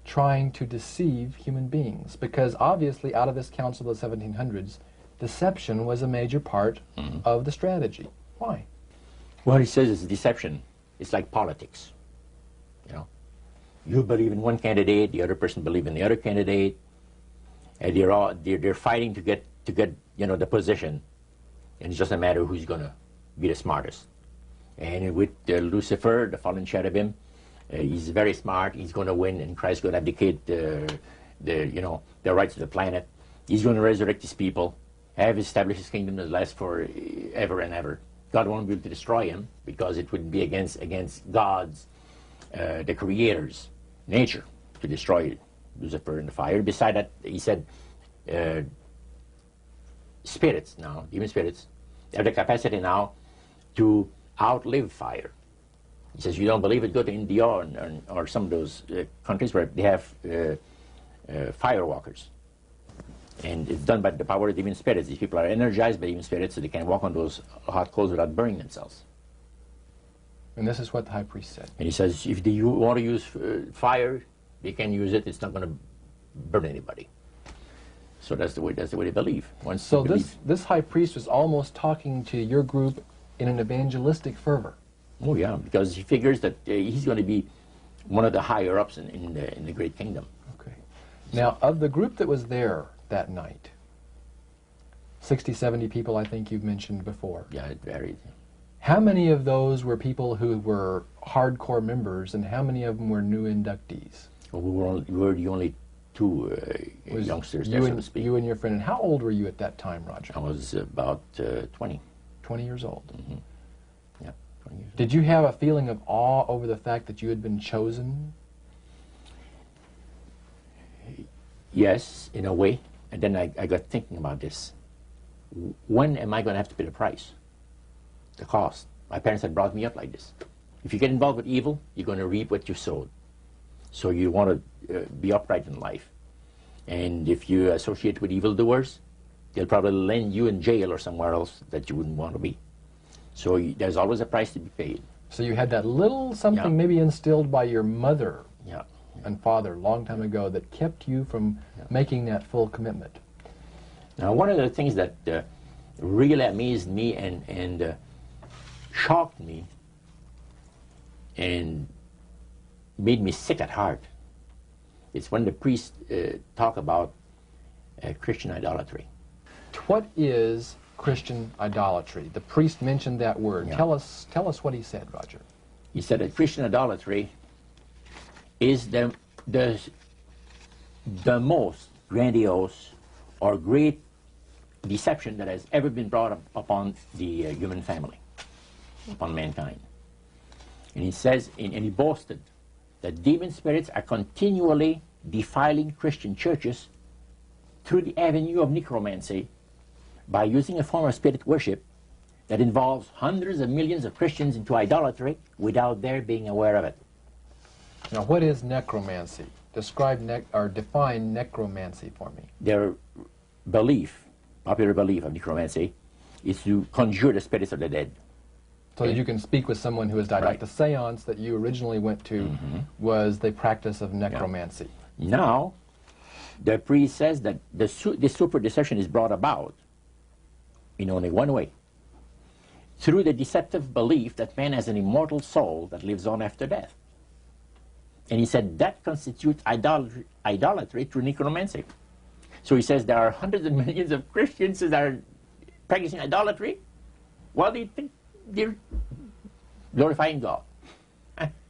trying to deceive human beings? Because obviously out of this council of the 1700s, deception was a major part of the strategy. Why? Well, he says it's deception It's like politics, you know. You believe in one candidate, the other person believes in the other candidate, and they're fighting to get you know, the position, and it's just a matter of who's going to be the smartest. And with Lucifer, the fallen cherubim, he's very smart. He's going to win, and Christ's going to abdicate the rights of the planet. He's going to resurrect his people, have established his kingdom that lasts for ever and ever. God won't be able to destroy him because it would be against God's, the Creator's nature to destroy Lucifer in the fire. Beside that, he said, spirits now, demon spirits, have the capacity now to outlive fire. He says, you don't believe it, go to India or some of those countries where they have firewalkers. And it's done by the power of demon spirits. These people are energized by demon spirits, so they can walk on those hot coals without burning themselves. And this is what the high priest said. And he says, if they want to use fire, they can use it. It's not going to burn anybody. So that's the way they believe. So this high priest was almost talking to your group in an evangelistic fervor. Oh yeah, because he figures that he's going to be one of the higher ups in the great kingdom. Okay. Now, of the group that was there that night, 60, 70 people, I think you've mentioned before. Yeah, it varied. How many of those were people who were hardcore members, and how many of them were new inductees? Well, we were the only two youngsters there, so to speak. You and your friend. And how old were you at that time, Roger? I was about 20. 20 years old. Mm-hmm. Yeah, 20 years old. Did you have a feeling of awe over the fact that you had been chosen? Yes, in a way. And then I got thinking about this. When am I going to have to pay the price? The cost. My parents had brought me up like this. If you get involved with evil, you're going to reap what you sowed. So you want to be upright in life. And if you associate with evildoers, they'll probably land you in jail or somewhere else that you wouldn't want to be. So there's always a price to be paid. So you had that little something maybe instilled by your mother and father a long time ago that kept you from making that full commitment. Now, one of the things that really amazed me and shocked me and made me sick at heart is when the priests talk about Christian idolatry. What is Christian idolatry? The priest mentioned that word. Yeah. Tell us what he said, Roger. He said that Christian idolatry is the most grandiose or great deception that has ever been brought upon the human family, upon mankind. And he says, and he boasted that demon spirits are continually defiling Christian churches through the avenue of necromancy by using a form of spirit worship that involves hundreds of millions of Christians into idolatry without their being aware of it. Now, what is necromancy? Describe or define necromancy for me. Their belief, popular belief of necromancy, is to conjure the spirits of the dead. So that you can speak with someone who has died. Right. Like the seance that you originally went to was the practice of necromancy. Now, the priest says that the super deception is brought about in only one way. Through the deceptive belief that man has an immortal soul that lives on after death. And he said that constitutes idolatry through necromancy. So he says there are hundreds of millions of Christians that are practicing idolatry while they think they're glorifying God.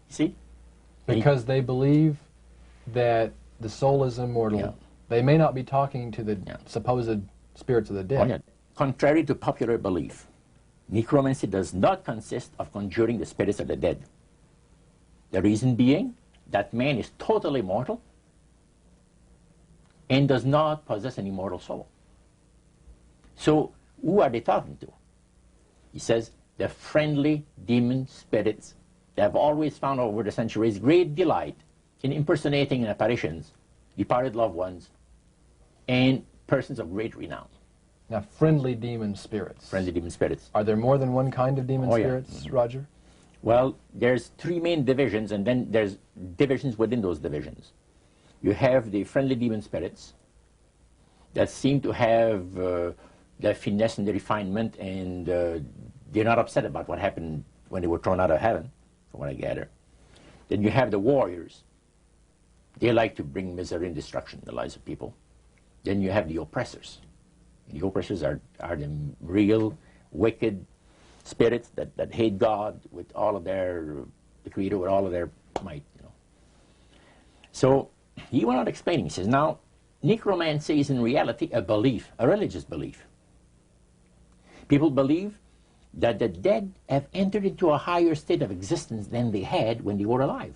See? Because they believe that the soul is immortal. Yeah. They may not be talking to the supposed spirits of the dead. Oh, yeah. Contrary to popular belief, necromancy does not consist of conjuring the spirits of the dead. The reason being that man is totally mortal and does not possess an immortal soul. So who are they talking to? He says the friendly demon spirits that have always found over the centuries great delight in impersonating in apparitions departed loved ones and persons of great renown. Now, friendly demon spirits. Friendly demon spirits. Are there more than one kind of demon Oh, yeah. spirits, Roger? Well, there's three main divisions, and then there's divisions within those divisions. You have the friendly demon spirits that seem to have the finesse and the refinement, and they're not upset about what happened when they were thrown out of heaven from what I gather. Then you have the warriors. They like to bring misery and destruction in the lives of people. Then you have the oppressors. The oppressors are the real wicked spirits that hate God with all of the Creator with all of their might. So he went on explaining. He says, now, necromancy is in reality a belief, a religious belief. People believe that the dead have entered into a higher state of existence than they had when they were alive.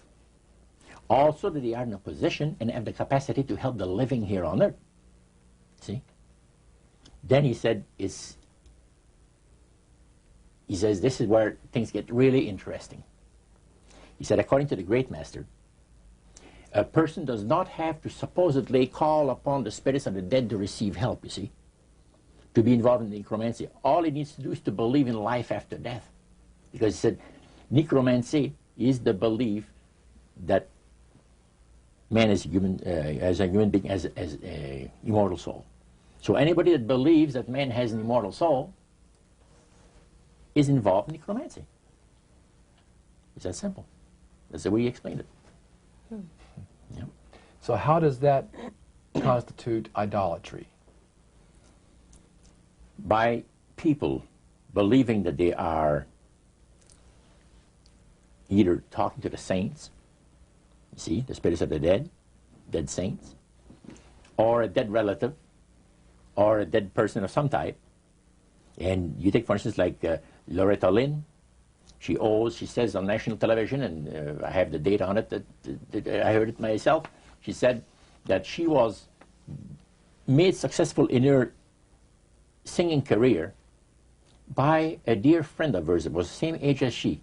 Also that they are in a position and have the capacity to help the living here on earth. See? Then he said, he says, this is where things get really interesting. He said, according to the great master, a person does not have to supposedly call upon the spirits of the dead to receive help, you see, to be involved in necromancy. All he needs to do is to believe in life after death. Because he said, necromancy is the belief that man is human, as a human being, as an immortal soul. So anybody that believes that man has an immortal soul is involved in necromancy. It's that simple. That's the way he explained it. Yeah. So how does that constitute idolatry? By people believing that they are either talking to the saints, you see, the spirits of the dead saints, or a dead relative, or a dead person of some type. And you take, for instance, like Loretta Lynn. She says on national television, and I have the data on it, that I heard it myself. She said that she was made successful in her singing career by a dear friend of hers that was the same age as she,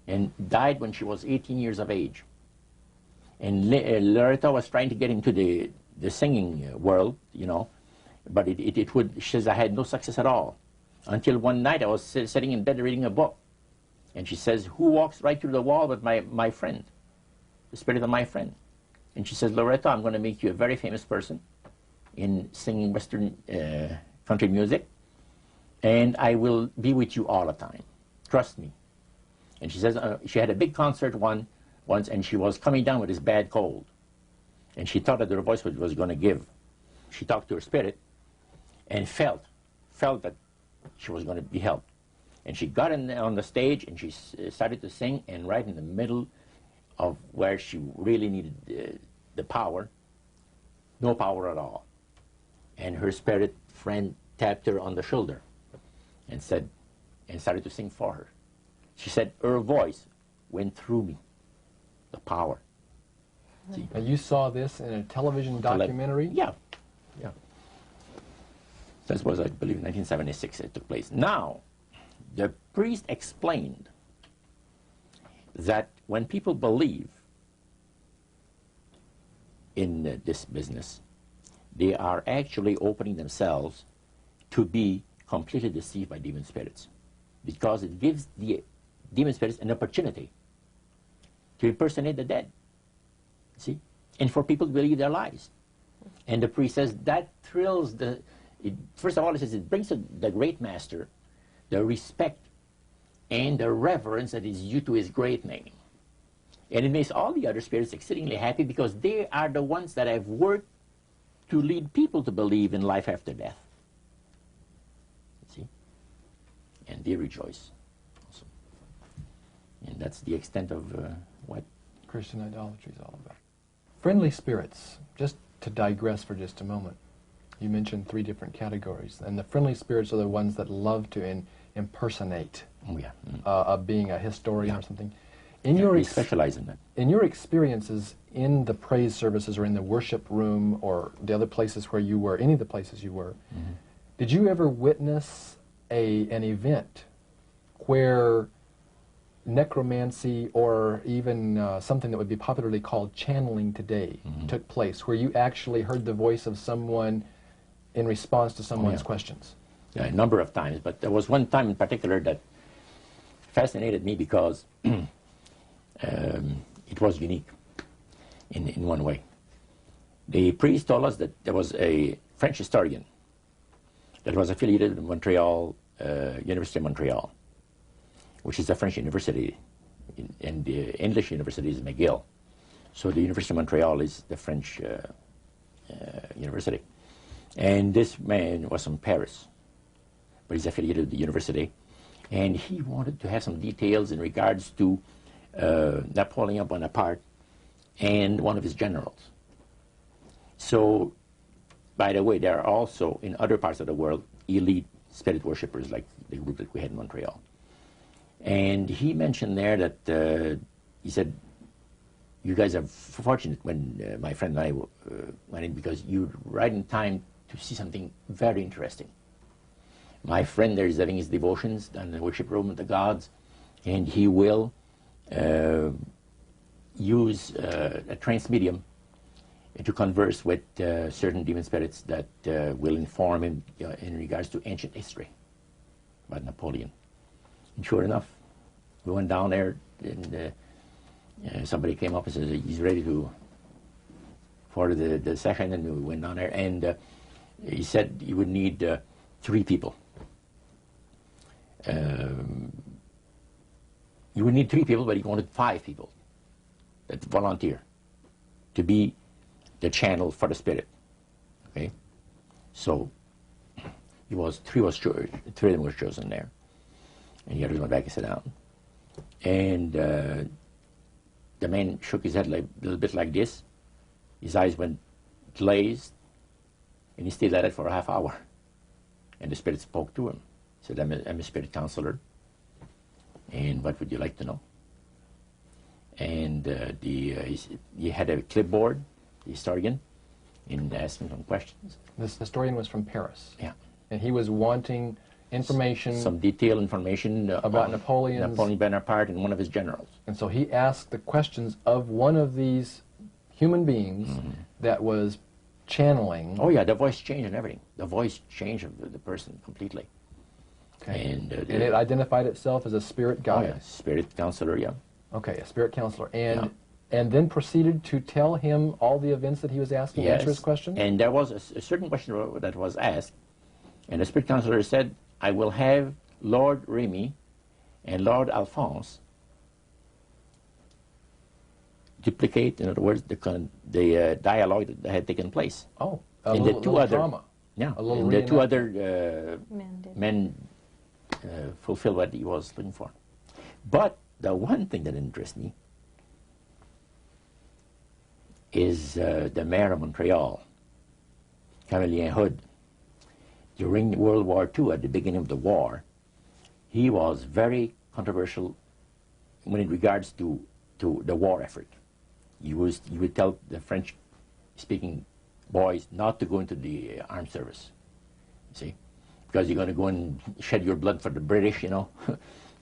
and died when she was 18 years of age. And Loretta was trying to get into the singing world, but she says, I had no success at all. Until one night I was sitting in bed reading a book. And she says, who walks right through the wall but my friend, the spirit of my friend? And she says, Loretta, I'm going to make you a very famous person in singing Western country music, and I will be with you all the time. Trust me. And she says, she had a big concert once, and she was coming down with this bad cold. And she thought that her voice was going to give. She talked to her spirit and felt that she was going to be helped. And she got on the stage and she started to sing, and right in the middle of where she really needed the power, no power at all. And her spirit friend tapped her on the shoulder and started to sing for her. She said, her voice went through me, the power. See? And you saw this in a television documentary? Yeah. That was, I believe, in 1976 it took place. Now, the priest explained that when people believe in this business, they are actually opening themselves to be completely deceived by demon spirits, because it gives the demon spirits an opportunity to impersonate the dead, see, and for people to believe their lies. And the priest says that thrills first of all, it says it brings to the great master the respect and the reverence that is due to his great name. And it makes all the other spirits exceedingly happy, because they are the ones that have worked to lead people to believe in life after death. See? And they rejoice also. And that's the extent of what Christian idolatry is all about. Friendly spirits, just to digress for just a moment. You mentioned 3 different categories, and the friendly spirits are the ones that love to impersonate being a historian or something. We specialize in that. In your experiences in the praise services or in the worship room or the other places where you were, any of the places you were, did you ever witness an event where necromancy or even something that would be popularly called channeling today took place, where you actually heard the voice of someone in response to someone's questions? Yeah, a number of times, but there was one time in particular that fascinated me because it was unique in one way. The priest told us that there was a French historian that was affiliated with Montreal, University of Montreal, which is a French university and the English university is McGill. So the University of Montreal is the French university. And this man was from Paris, but he's affiliated with the university. And he wanted to have some details in regards to Napoleon Bonaparte and one of his generals. So, by the way, there are also, in other parts of the world, elite spirit worshippers like the group that we had in Montreal. And he mentioned there that, he said, you guys are fortunate when my friend and I went in, because you're right in time to see something very interesting. My friend there is having his devotions in the worship room of the gods, and he will use a trance medium to converse with certain demon spirits that will inform him in regards to ancient history about Napoleon. And sure enough, we went down there, and somebody came up and said he's ready for the session, and we went down there, and he said he would need 3 people. You would need 3 people, but he wanted 5 people that volunteer to be the channel for the spirit. Okay, so three of them were chosen there, and the others went back and sat down. And the man shook his head a little bit like this. His eyes went glazed, and he stayed at it for a half hour. And the spirit spoke to him. He said, I'm a spirit counselor, and what would you like to know? And he had a clipboard, the historian, and asked him some questions. This historian was from Paris. Yeah. And he was wanting information. Some detailed information about Napoleon Bonaparte and one of his generals. And so he asked the questions of one of these human beings that was channeling. Oh yeah, the voice changed and everything. The voice changed of the person completely. Okay. And it identified itself as a spirit guide. Oh yeah, spirit counselor, yeah. Okay, a spirit counselor. And Yeah. and then proceeded to tell him all the events that he was asking, Yes. answer his questions? And there was a certain question that was asked, and the spirit counselor said, I will have Lord Remy and Lord Alphonse duplicate, in other words, the dialogue that had taken place. Oh, And little drama. Yeah, A little and the 2 reenactment. other men fulfilled what he was looking for. But the one thing that interests me is the mayor of Montreal, Camillien Hood. During World War II, at the beginning of the war, he was very controversial when in regards to the war effort. He would tell the French-speaking boys not to go into the armed service, you see, because you're going to go and shed your blood for the British, you know,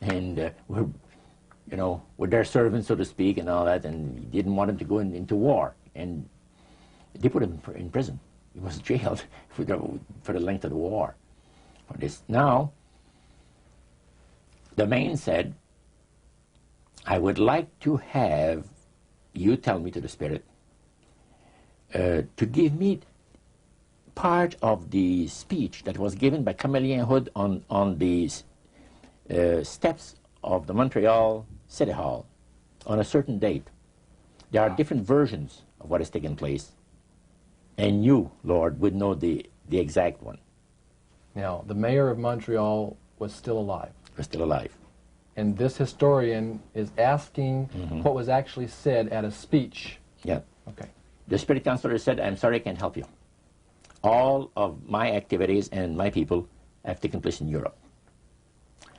and we're their servants, so to speak, and all that, and he didn't want him to go into war, and they put him in prison. He was jailed for the length of the war for this. Now, the man said, I would like to have you tell me to the spirit to give me part of the speech that was given by Camillien Hood on the steps of the Montreal City Hall on a certain date. There are different versions of what has taken place, and you, Lord, would know the exact one. Now, the mayor of Montreal was still alive. Was still alive. And this historian is asking what was actually said at a speech. Yeah. Okay. The spirit counselor said, I'm sorry, I can't help you. All of my activities and my people have taken place in Europe.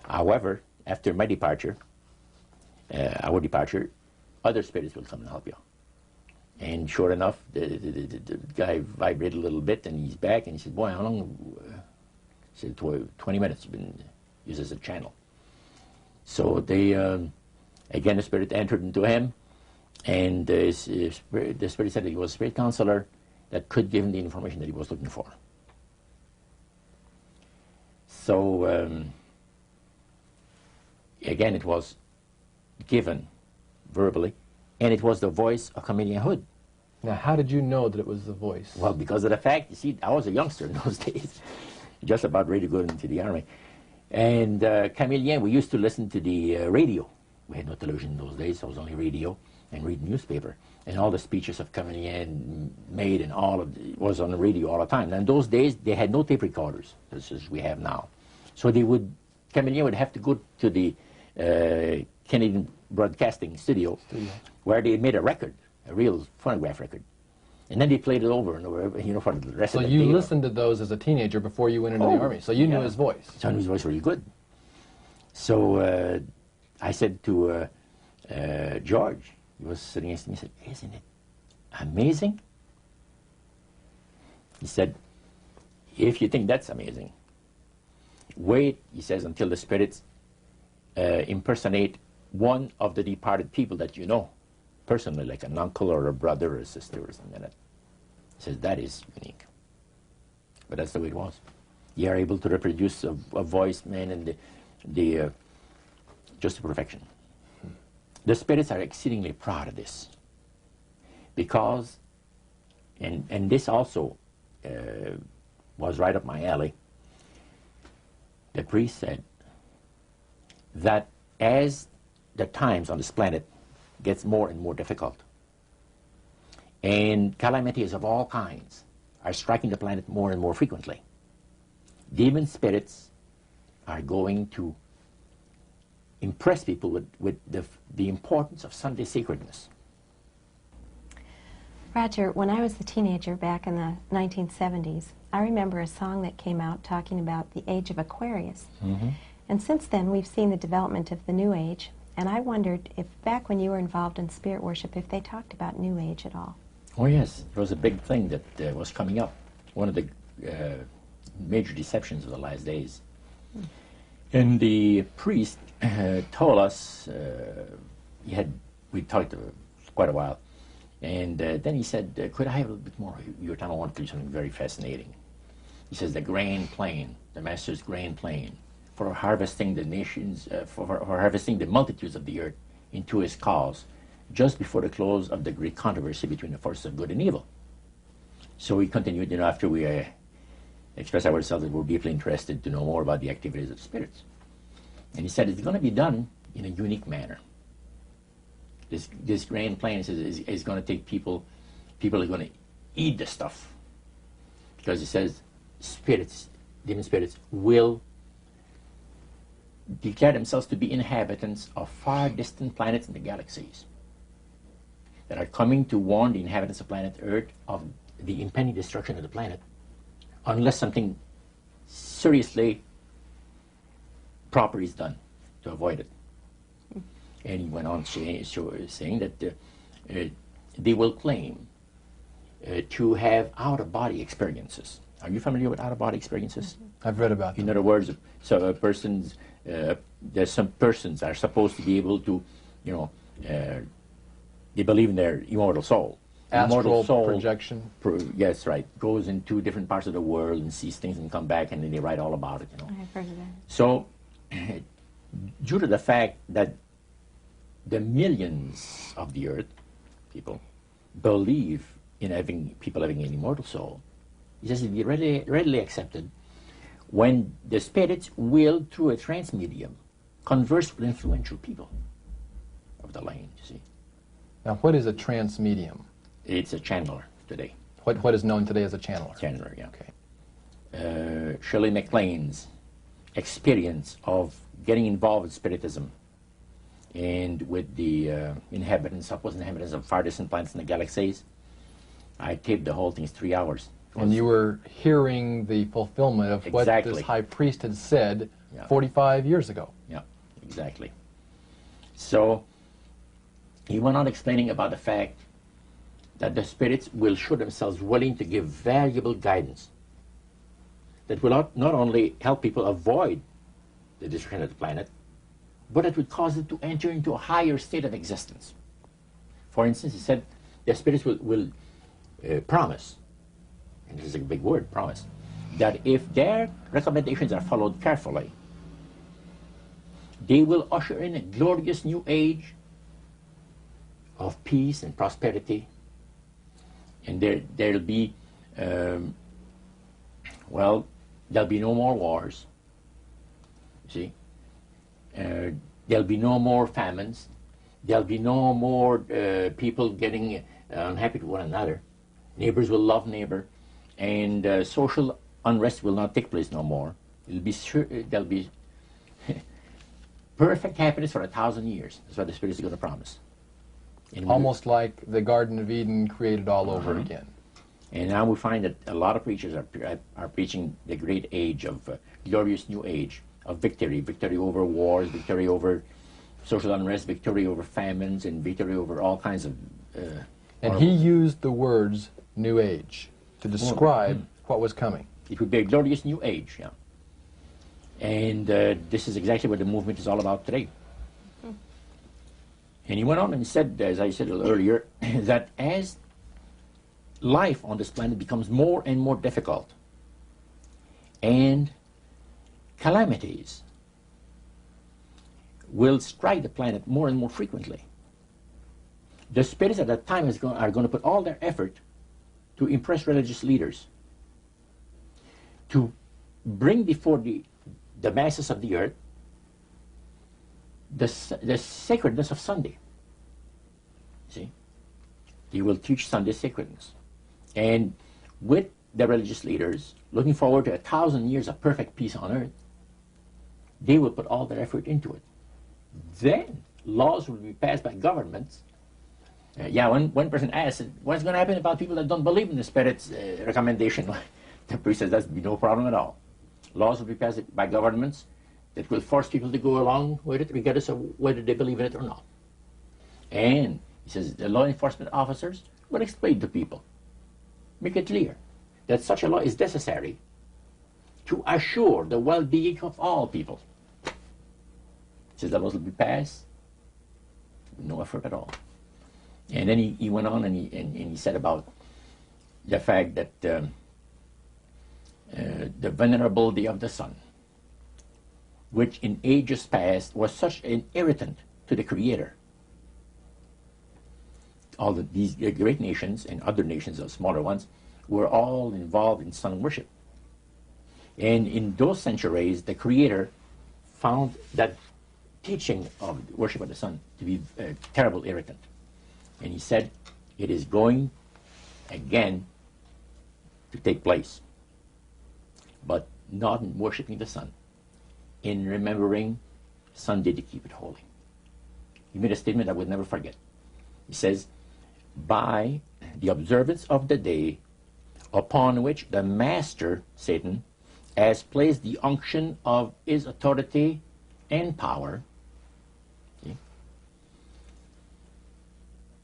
However, after my departure, our departure, other spirits will come and help you. And sure enough, the guy vibrated a little bit, and he's back, and he said, boy, how long? He said, 20 minutes, been used as a channel. So they, again, the spirit entered into him, and the spirit said that he was a spirit counselor that could give him the information that he was looking for. So, again, it was given verbally, and it was the voice of Camillien Hood. Now, how did you know that it was the voice? Well, because of the fact, you see, I was a youngster in those days, just about ready to go into the army. And Camillien, we used to listen to the radio We had no television in those days, so it was only radio and read newspaper. And all the speeches of Cavalier made and all of it was on the radio all the time. And in those days, they had no tape recorders, as we have now. So Cavalier would have to go to the Canadian Broadcasting Studio, where they made a record, a real phonograph record. And then they played it over and over, for the rest of the day. So you listened to those as a teenager before you went into the Army, so you knew his voice. So I knew his voice really good. So I said to George, he was sitting next to me, he said, "Isn't it amazing?" He said, "If you think that's amazing, wait," he says, "until the spirits impersonate one of the departed people that you know, personally, like an uncle or a brother or a sister or something like that." He says, "That is unique." But that's the way it was. You are able to reproduce a voice, man, and the just to perfection. The spirits are exceedingly proud of this, because, and this also was right up my alley. The priest said that as the times on this planet gets more and more difficult, and calamities of all kinds are striking the planet more and more frequently, demon spirits are going to impress people with the importance of Sunday sacredness. Roger, when I was a teenager back in the 1970s, I remember a song that came out talking about the age of Aquarius. Mm-hmm. And since then, we've seen the development of the New Age, and I wondered if back when you were involved in spirit worship, if they talked about New Age at all. Oh yes, it was a big thing that was coming up. One of the major deceptions of the last days. And the priest told us, we talked quite a while, and then he said, "Could I have a little bit more of your time? I want to tell you something very fascinating." He says, "The grand plan, the Master's grand plan for harvesting the nations, for harvesting the multitudes of the earth into his cause, just before the close of the great controversy between the forces of good and evil." So we continued, after we expressed ourselves that we're deeply interested to know more about the activities of spirits. And he said it's going to be done in a unique manner. This grand plan is going to take people are going to eat the stuff. Because he says spirits, demon spirits, will declare themselves to be inhabitants of far distant planets in the galaxies that are coming to warn the inhabitants of planet Earth of the impending destruction of the planet, unless something seriously proper is done to avoid it. And he went on saying that they will claim to have out-of-body experiences. Are you familiar with out-of-body experiences? I've read about them. In other words, so there's some persons are supposed to be able to, they believe in their immortal soul. Astral projection. Yes, right. Goes into different parts of the world and sees things and come back, and then they write all about it. I've heard of that. So, due to the fact that the millions of the earth, people, believe in people having an immortal soul, it has to be readily accepted when the spirits will, through a trance medium, converse with influential people of the land, you see. Now, what is a trance medium? It's a channeler today. What is known today as a channeler? Channeler, yeah. Okay. Shirley MacLaine's experience of getting involved with spiritism and with the supposed inhabitants of far distant planets in the galaxies, I taped the whole thing. It's 3 hours. And you were hearing the fulfillment of what this high priest had said 45 years ago. Yeah, exactly. So he went on explaining about the fact that the spirits will show themselves willing to give valuable guidance that will not only help people avoid the destruction of the planet, but it would cause them to enter into a higher state of existence. For instance, he said the spirits will promise, and this is a big word, promise, that if their recommendations are followed carefully, they will usher in a glorious new age of peace and prosperity, and there'll be, there'll be no more wars, you see. There'll be no more famines. There'll be no more people getting unhappy with one another. Neighbors will love neighbor, and social unrest will not take place no more. It'll be there'll be perfect happiness for 1,000 years. That's what the Spirit is going to promise. And Almost like the Garden of Eden created all over again. And now we find that a lot of preachers are preaching the great age of glorious new age of victory, victory over wars, victory over social unrest, victory over famines, and victory over all kinds of. And he used the words New Age to describe what was coming. It would be a glorious new age, yeah. And this is exactly what the movement is all about today. And he went on and said, as I said a little earlier, that as life on this planet becomes more and more difficult, and calamities will strike the planet more and more frequently, the spirits at that time are going to put all their effort to impress religious leaders, to bring before the masses of the earth the sacredness of Sunday. See? They will teach Sunday sacredness. And with the religious leaders, looking forward to 1,000 years of perfect peace on earth, they will put all their effort into it. Then laws will be passed by governments. One person asked, what's going to happen about people that don't believe in the Spirit's recommendation? The priest says, that'd be no problem at all. Laws will be passed by governments that will force people to go along with it, regardless of whether they believe in it or not. And he says the law enforcement officers will explain to people, make it clear that such a law is necessary to assure the well-being of all people. He says the laws will be passed with no effort at all. And then he went on and he said about the fact that the venerability of the sun, which in ages past was such an irritant to the Creator. All these great nations and other nations, of smaller ones, were all involved in sun worship. And in those centuries, the Creator found that teaching of worship of the sun to be a terrible irritant. And he said, it is going again to take place, but not in worshiping the sun, in remembering Sunday to keep it holy. He made a statement I would never forget. He says, by the observance of the day upon which the master, Satan, has placed the unction of his authority and power,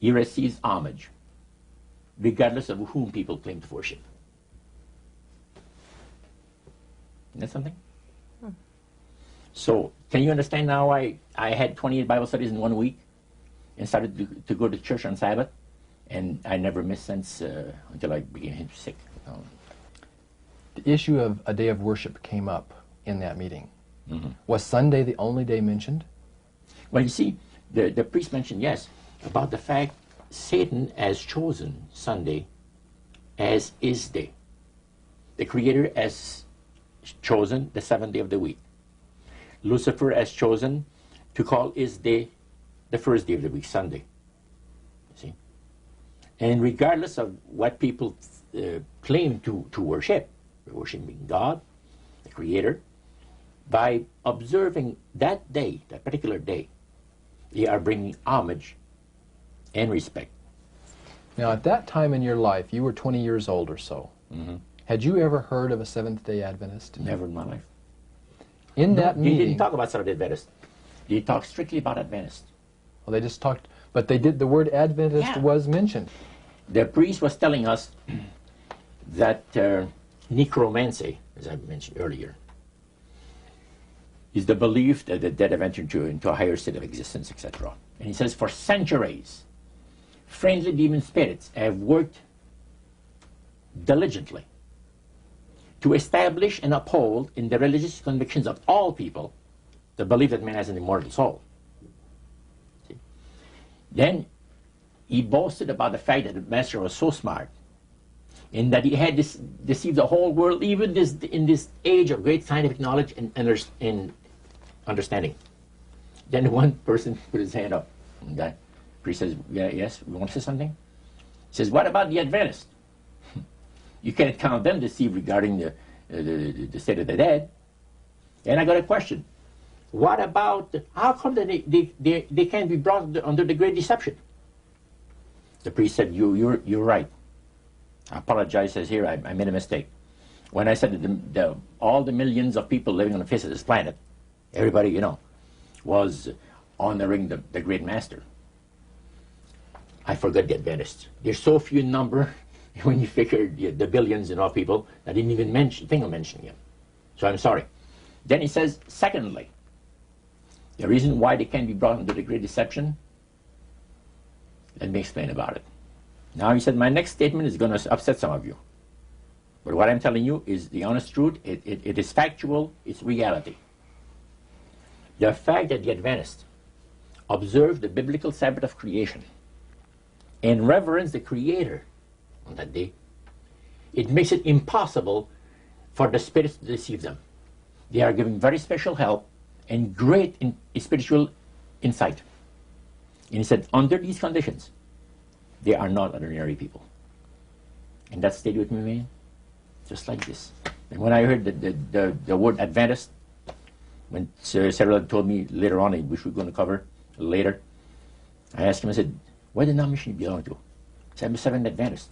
he receives homage, regardless of whom people claim to worship. Isn't that something? So, can you understand now why I had 28 Bible studies in 1 week and started to go to church on Sabbath? And I never missed since until I became sick. The issue of a day of worship came up in that meeting. Was Sunday the only day mentioned? Well, you see, the priest mentioned, yes, about the fact Satan has chosen Sunday as his day. The Creator has chosen the seventh day of the week. Lucifer has chosen to call his day the first day of the week, Sunday. See? And regardless of what people claim to worship, worshiping God, the Creator, by observing that day, that particular day, they are bringing homage and respect. Now, at that time in your life, you were 20 years old or so. Had you ever heard of a Seventh-day Adventist? Never in my life. In that meeting... They didn't talk about Seventh-day Adventist. They talked strictly about Adventist. Well, they just talked... But they did... The word Adventist was mentioned. The priest was telling us that necromancy, as I mentioned earlier, is the belief that the dead have entered into a higher state of existence, etc. And he says, for centuries, friendly demon spirits have worked diligently to establish and uphold in the religious convictions of all people the belief that man has an immortal soul. See? Then he boasted about the fact that the master was so smart in that he had deceived the whole world, even in this age of great scientific knowledge and understanding. Then one person put his hand up. And the priest says, yeah, yes, we want to say something? He says, what about the Adventists? You can't count them deceived regarding the state of the dead. And I got a question. What about, how come that they can't be brought under the great deception? The priest said, you're right. I apologize, says here, I made a mistake. When I said that all the millions of people living on the face of this planet, everybody, you know, was honoring the great master. I forgot the Adventists. There's so few in number when you figure the billions and all people, I didn't even think of mentioning him. So I'm sorry. Then he says, secondly, the reason why they can't be brought under the great deception, let me explain about it. Now he said, my next statement is going to upset some of you. But what I'm telling you is the honest truth. It is factual. It's reality. The fact that the Adventists observe the biblical Sabbath of creation and reverence the Creator on that day, it makes it impossible for the spirits to deceive them. They are giving very special help and great spiritual insight. And he said, under these conditions, they are not ordinary people. And that stayed with me, man, just like this. And when I heard the word Adventist, when Sir Cyril told me later on, which we're going to cover later, I asked him, I said, what denomination do you belong to? He said, I'm a Seventh Adventist.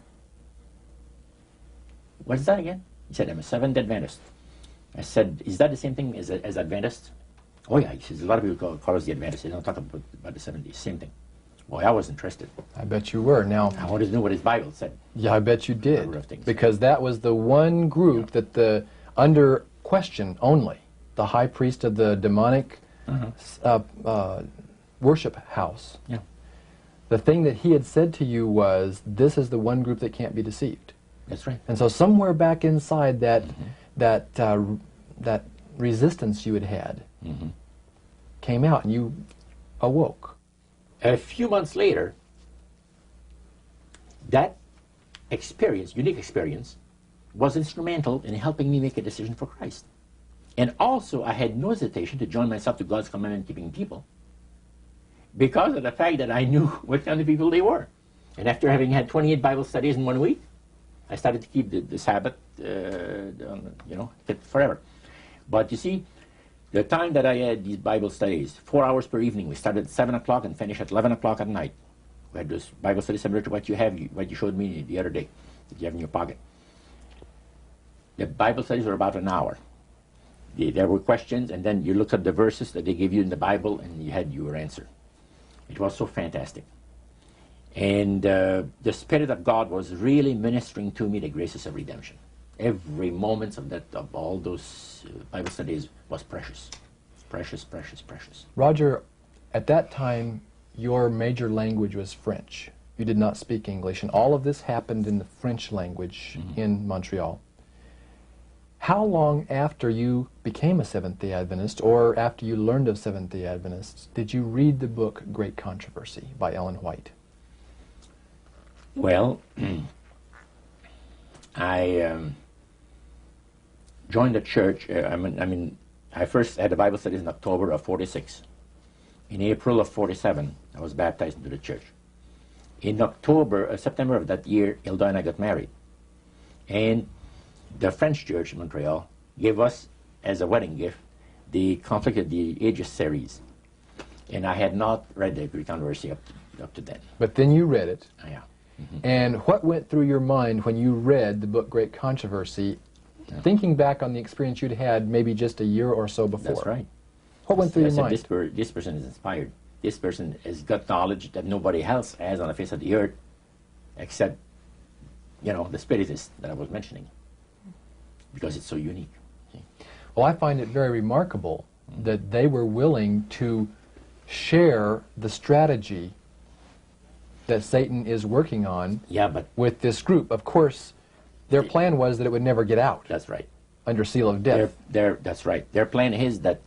What's that again? He said, I'm a Seventh Adventist. I said, is that the same thing as Adventist? Oh yeah, he says, a lot of people call us the Adventists. They don't talk about the 70s, same thing. Boy, I was interested. I bet you were. Now, I wanted to know what his Bible said. Yeah, I bet you did. Because that was the one group that under question only, the high priest of the demonic worship house. Yeah. The thing that he had said to you was, this is the one group that can't be deceived. That's right. And so somewhere back inside that that resistance you had came out, and you awoke. A few months later, that experience, unique experience, was instrumental in helping me make a decision for Christ. And also, I had no hesitation to join myself to God's commandment-keeping people because of the fact that I knew what kind of people they were. And after having had 28 Bible studies in 1 week, I started to keep the Sabbath, fit forever. But you see, the time that I had these Bible studies, 4 hours per evening, we started at 7 o'clock and finished at 11 o'clock at night. We had this Bible study similar to what you showed me the other day, that you have in your pocket. The Bible studies were about an hour. There were questions, and then you looked at the verses that they gave you in the Bible, and you had your answer. It was so fantastic. And the Spirit of God was really ministering to me the graces of redemption. Every moment of all those Bible studies was precious. Precious, precious, precious. Roger, at that time, your major language was French. You did not speak English, and all of this happened in the French language in Montreal. How long after you became a Seventh-day Adventist, or after you learned of Seventh-day Adventists, did you read the book Great Controversy by Ellen White? Well, I joined the church. I first had the Bible studies in October of 46. In April of 47, I was baptized into the church. In September of that year, Hilda and I got married. And the French church in Montreal gave us, as a wedding gift, the Conflict of the Ages series. And I had not read the Greek Controversy up to then. But then you read it. Yeah. And what went through your mind when you read the book Great Controversy, thinking back on the experience you'd had maybe just a year or so before? That's right. What went through your mind? This person is inspired. This person has got knowledge that nobody else has on the face of the earth, except, the Spiritist that I was mentioning, because it's so unique. See? Well, I find it very remarkable that they were willing to share the strategy that Satan is working on with this group. Of course, their plan was that it would never get out. That's right. Under seal of death. That's right. Their plan is that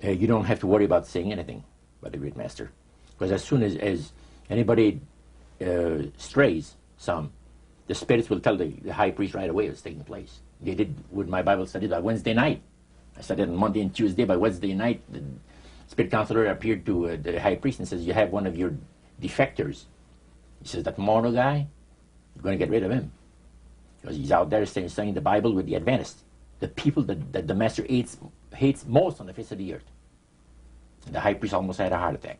you don't have to worry about saying anything about the great master. Because as soon as anybody strays some, the spirits will tell the high priest right away what's taking place. They did with my Bible study by Wednesday night. I studied on Monday and Tuesday. By Wednesday night, spirit counselor appeared to the high priest and says, you have one of your defectors. He says, that Morno guy, you're going to get rid of him. Because he's out there studying the Bible with the Adventists, the people that the master hates most on the face of the earth. And the high priest almost had a heart attack.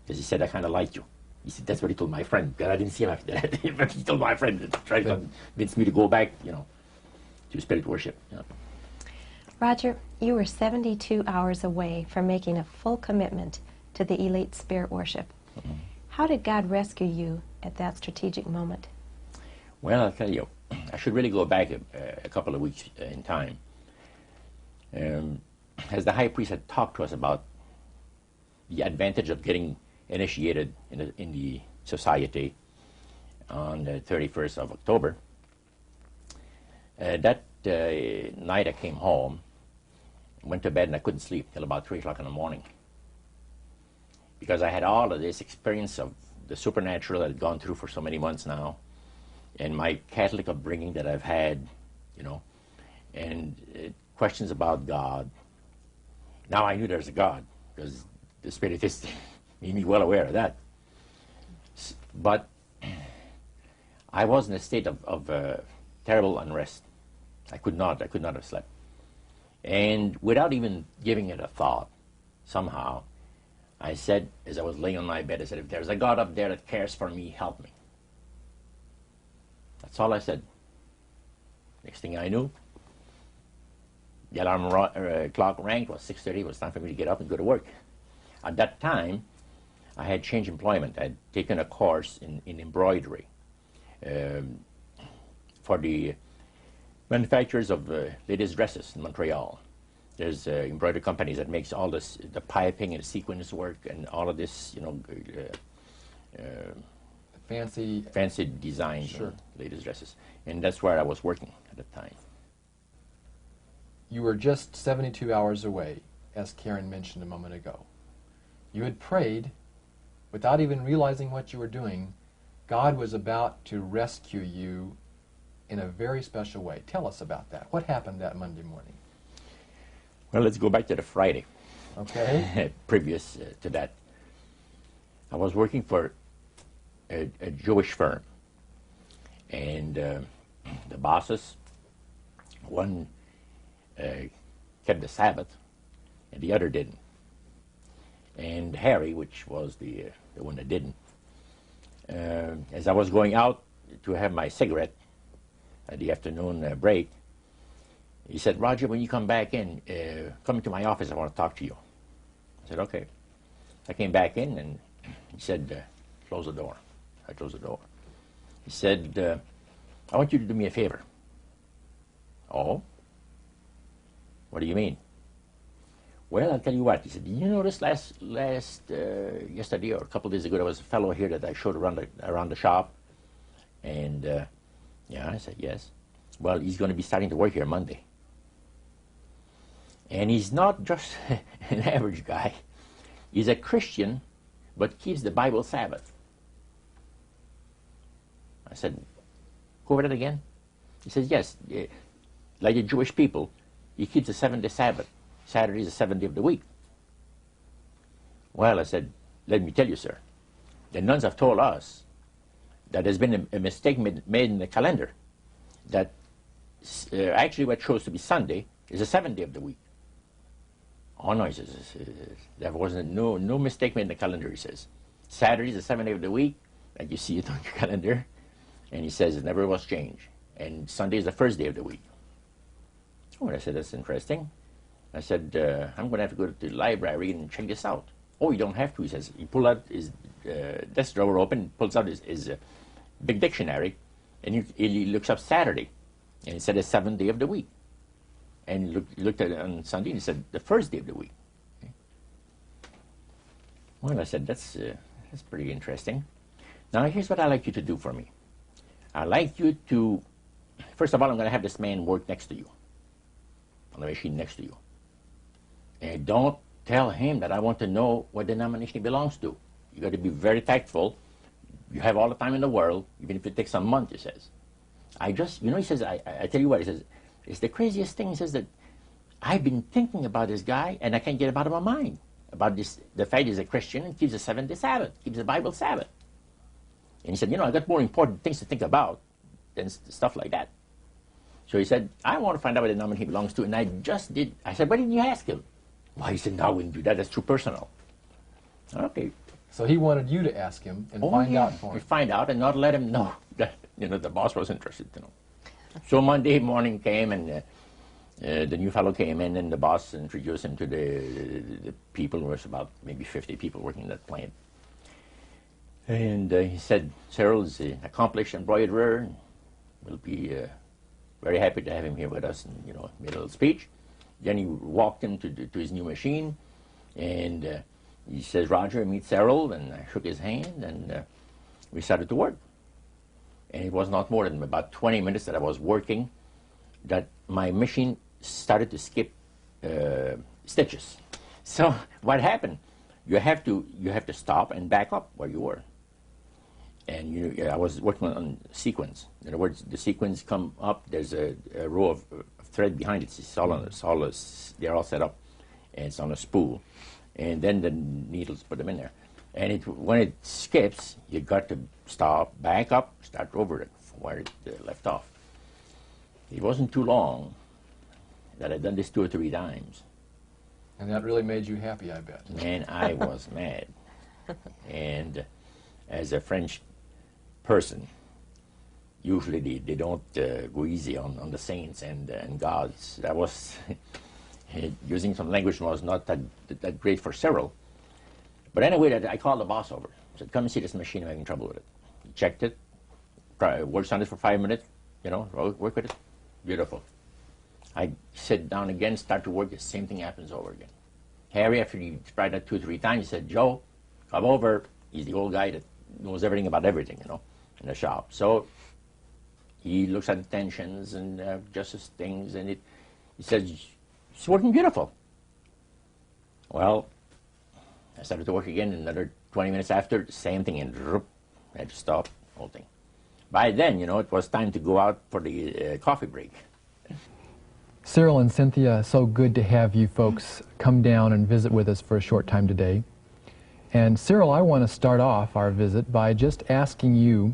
Because he said, I kind of like you. He said, that's what he told my friend. Because I didn't see him after that. But he told my friend to try to convince me to go back, to spirit worship. Roger, you were 72 hours away from making a full commitment to the elite spirit worship. Mm-hmm. How did God rescue you at that strategic moment? Well, I'll tell you, I should really go back a couple of weeks in time. As the high priest had talked to us about the advantage of getting initiated in the society on the 31st of October, that night I came home, went to bed, and I couldn't sleep till about 3 o'clock in the morning. Because I had all of this experience of the supernatural I'd gone through for so many months now, and my Catholic upbringing that I've had, and questions about God. Now I knew there's a God, because the Spiritist made me well aware of that. But I was in a state of terrible unrest. I could not have slept. And without even giving it a thought, somehow, I said, as I was laying on my bed, I said, if there's a God up there that cares for me, help me. That's all I said. Next thing I knew, the alarm clock rang. It was 6:30. It was time for me to get up and go to work. At that time, I had changed employment. I had taken a course in embroidery for the manufacturers of ladies' dresses in Montreal. There's embroidery companies that makes all this, the piping and sequins work and all of this, fancy designs, sure, ladies' dresses. And that's where I was working at the time. You were just 72 hours away, as Karen mentioned a moment ago. You had prayed without even realizing what you were doing. God was about to rescue you in a very special way. Tell us about that. What happened that Monday morning? Well, let's go back to the Friday. Okay. Previous to that. I was working for a Jewish firm. And the bosses, one kept the Sabbath, and the other didn't. And Harry, which was the one that didn't, as I was going out to have my cigarette at the afternoon break, he said, Roger, when you come back in, come into my office, I want to talk to you. I said, okay. I came back in, and he said, close the door. I closed the door. He said, I want you to do me a favor. Oh? What do you mean? Well, I'll tell you what. He said, you notice yesterday or a couple of days ago, there was a fellow here that I showed around the shop. And, yeah, I said, yes. Well, he's going to be starting to work here Monday. And he's not just an average guy. He's a Christian, but keeps the Bible Sabbath. I said, go over that again? He says, yes, like the Jewish people, he keeps the 7-day Sabbath. Saturday is the 7th day of the week. Well, I said, let me tell you, sir, the nuns have told us that there's been a mistake made in the calendar, that actually what shows to be Sunday is the 7th day of the week. Oh, no, he says, there wasn't no mistake made in the calendar, he says. Saturday is the 7th day of the week, and you see it on your calendar, and he says it never was changed. And Sunday is the first day of the week. Oh, and I said, that's interesting. I said, I'm going to have to go to the library and check this out. Oh, you don't have to, he says. He pulled out his desk drawer open, pulls out his big dictionary, and he looks up Saturday. And it said the 7th day of the week. And he looked at it on Sunday, and he said the first day of the week. Okay. Well, I said, that's pretty interesting. Now, here's what I'd like you to do for me. I'd like you to, first of all, I'm going to have this man work next to you, on the machine next to you. And don't tell him that I want to know what denomination he belongs to. You got to be very tactful. You have all the time in the world, even if it takes a month, he says. He says, I tell you what, he says, it's the craziest thing. He says that I've been thinking about this guy, and I can't get him out of my mind. about this, the fact he's a Christian and keeps the seventh-day Sabbath, keeps the Bible Sabbath. And he said, you know, I got more important things to think about than stuff like that. So he said, I want to find out what denomination he belongs to, and I just did. I said, why didn't you ask him? Well, he said, no, I wouldn't do that. That's too personal. Okay. So he wanted you to ask him and find out for him. Find out and not let him know that, you know, the boss was interested, you know. So Monday morning came, and the new fellow came in, and the boss introduced him to the people. There was about maybe 50 people working in that plant. And he said, Cyril's an accomplished embroiderer. We'll be very happy to have him here with us, and, you know, made a little speech. Then he walked him to his new machine, and he says, Roger, meet Cyril, and I shook his hand, and we started to work. And it was not more than about 20 minutes that I was working that my machine started to skip stitches. So what happened? You have to stop and back up where you were. And I was working on sequence. In other words, the sequence come up. There's a row of thread behind it. They're all set up, and it's on a spool. And then the needles put them in there. And when it skips, you got to stop, back up, start over it from where it left off. It wasn't too long that I'd done this 2 or 3 times. And that really made you happy, I bet. Man, I was mad. And as a French person, usually they don't go easy on the saints and gods. That was, using some language was not that great for Cyril. But anyway, I called the boss over. I said, come and see this machine, I'm having trouble with it. He checked it, worked on it for 5 minutes, you know, work with it. Beautiful. I sit down again, start to work, the same thing happens over again. Harry, after he tried that 2 or 3 times, he said, Joe, come over. He's the old guy that knows everything about everything, you know, in the shop. So he looks at the tensions and adjusts things, and he says, it's working beautiful. Well, I started to work again, and another 20 minutes after, the same thing, and I had to stop the whole thing. By then, you know, it was time to go out for the coffee break. Cyril and Cynthia, so good to have you folks come down and visit with us for a short time today. And Cyril, I want to start off our visit by just asking you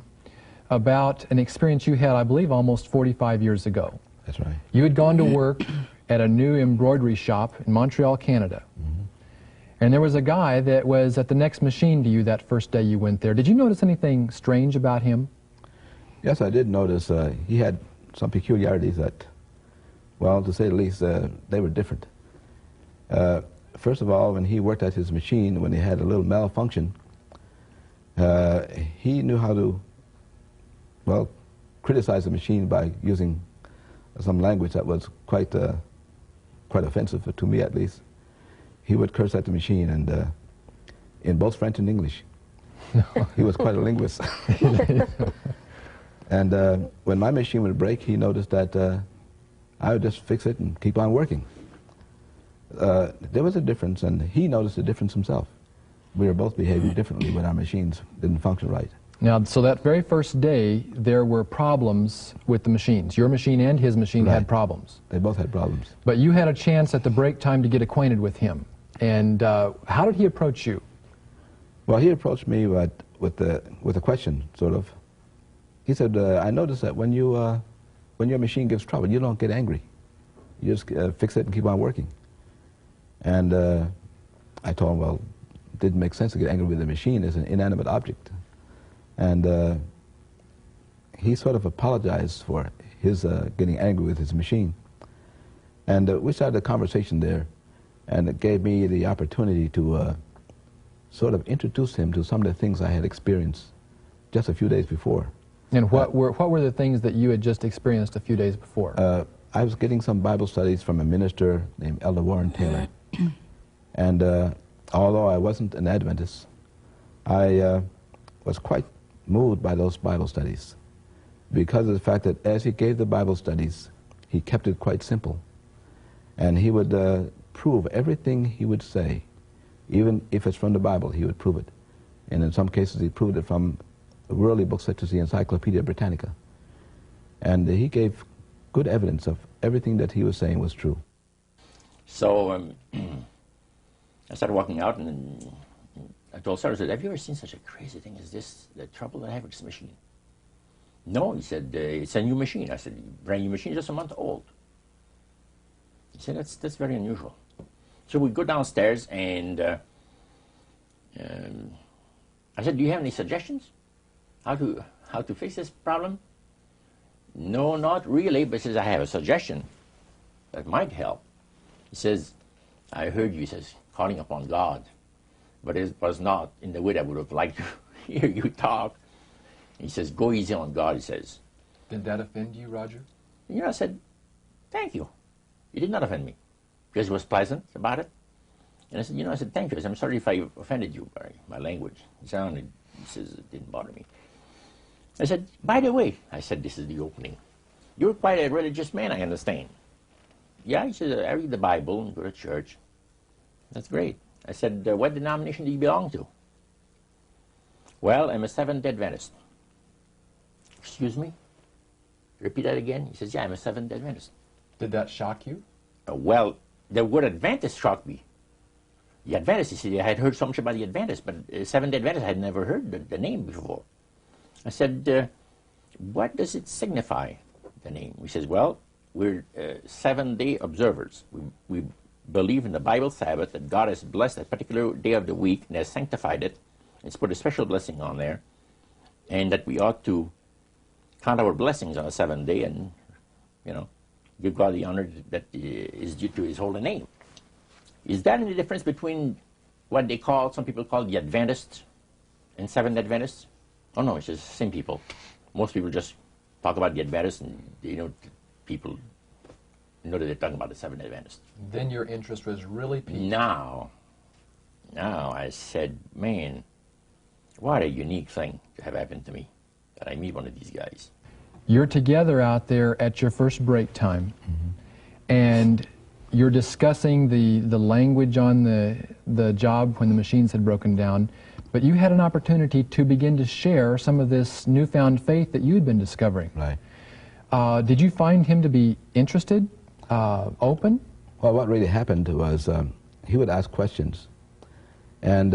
about an experience you had, I believe, almost 45 years ago. That's right. You had gone to work at a new embroidery shop in Montreal, Canada. Mm-hmm. And there was a guy that was at the next machine to you that first day you went there. Did you notice anything strange about him? Yes, I did notice he had some peculiarities that, well, to say the least, they were different. First of all, when he worked at his machine, when he had a little malfunction, he knew how to, well, criticize the machine by using some language that was quite offensive, to me at least. He would curse at the machine, and in both French and English. He was quite a linguist. And when my machine would break, he noticed that I would just fix it and keep on working. There was a difference, and he noticed a difference himself. We were both behaving differently when our machines didn't function right. Now, so that very first day, there were problems with the machines. Your machine and his machine had problems. They both had problems. But you had a chance at the break time to get acquainted with him. And how did he approach you? Well, he approached me with a question, sort of. He said, I noticed that when your machine gives trouble, you don't get angry. You just fix it and keep on working. And I told him, well, it didn't make sense to get angry with the machine. It's an inanimate object. And he sort of apologized for his getting angry with his machine. And we started a conversation there, and it gave me the opportunity to sort of introduce him to some of the things I had experienced just a few days before. And what were the things that you had just experienced a few days before? I was getting some Bible studies from a minister named Elder Warren Taylor. And although I wasn't an Adventist, I was quite moved by those Bible studies because of the fact that as he gave the Bible studies, he kept it quite simple. And he would prove everything he would say, even if it's from the Bible, he would prove it. And in some cases, he proved it from worldly books such as the Encyclopedia Britannica. And he gave good evidence of everything that he was saying was true. So I started walking out, and I told Sarah, I said, have you ever seen such a crazy thing as this, the trouble that I have with this machine? No, he said, it's a new machine. I said, brand new machine, just a month old. He said, that's very unusual. So we go downstairs, and I said, do you have any suggestions how to fix this problem? No, not really, but he says, I have a suggestion that might help. He says, I heard you, he says, calling upon God, but it was not in the way that I would have liked to hear you talk. He says, go easy on God, he says. Did that offend you, Roger? You know, I said, thank you. It did not offend me, because he was pleasant about it. And I said, you know, I said, thank you. I said, I'm sorry if I offended you by my language. He says, it didn't bother me. I said, by the way, I said, this is the opening. You're quite a religious man, I understand. Yeah, he said, I read the Bible and go to church. That's great. I said, what denomination do you belong to? Well, I'm a Seventh-day Adventist. Excuse me? Repeat that again? He says, yeah, I'm a Seventh-day Adventist. Did that shock you? Well, the word Adventist shocked me. The Adventist, you see, I had heard so much about the Adventist, but Seventh-day Adventist, I had never heard the name before. I said, what does it signify, the name? He says, well, we're 7-day observers. We believe in the Bible Sabbath, that God has blessed that particular day of the week and has sanctified it. It's put a special blessing on there, and that we ought to count our blessings on the 7th day and, you know, give God the honor that is due to his holy name. Is there any difference between what they call, some people call the Adventists and Seventh Adventists? Oh no, it's just the same people. Most people just talk about the Adventists, and people know that they're talking about the Seventh Adventists. Then your interest was really piqued. Now I said, man, what a unique thing to have happened to me, that I meet one of these guys. You're together out there at your first break time, and you're discussing the language on the job when the machines had broken down, but you had an opportunity to begin to share some of this newfound faith that you'd been discovering. Right. Did you find him to be interested, open? Well, what really happened was he would ask questions, and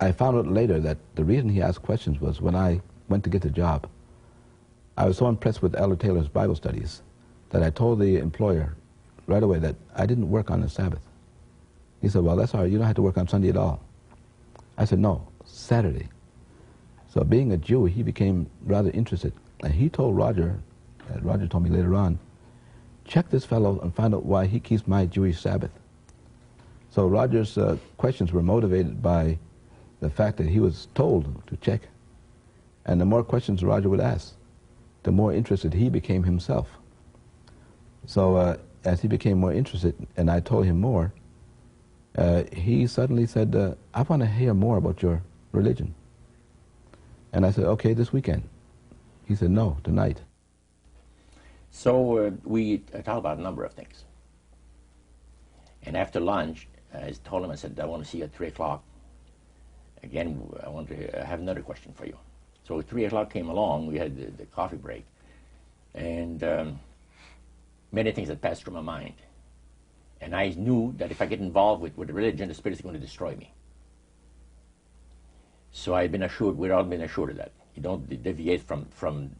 I found out later that the reason he asked questions was when I went to get the job, I was so impressed with Elder Taylor's Bible studies that I told the employer right away that I didn't work on the Sabbath. He said, well, that's all right. You don't have to work on Sunday at all. I said, no, Saturday. So being a Jew, he became rather interested. And he told Roger, Roger told me later on, check this fellow and find out why he keeps my Jewish Sabbath. So Roger's questions were motivated by the fact that he was told to check. And the more questions Roger would ask, the more interested he became himself. So as he became more interested, and I told him more, he suddenly said, I want to hear more about your religion. And I said, okay, this weekend. He said, no, tonight. So we talked about a number of things. And after lunch, I told him, I said, I want to see you at 3 o'clock. Again, I want to have another question for you. So 3 o'clock came along, we had the coffee break, and many things had passed through my mind. And I knew that if I get involved with the religion, the Spirit is going to destroy me. So I've been assured, we've all been assured of that. You don't deviate from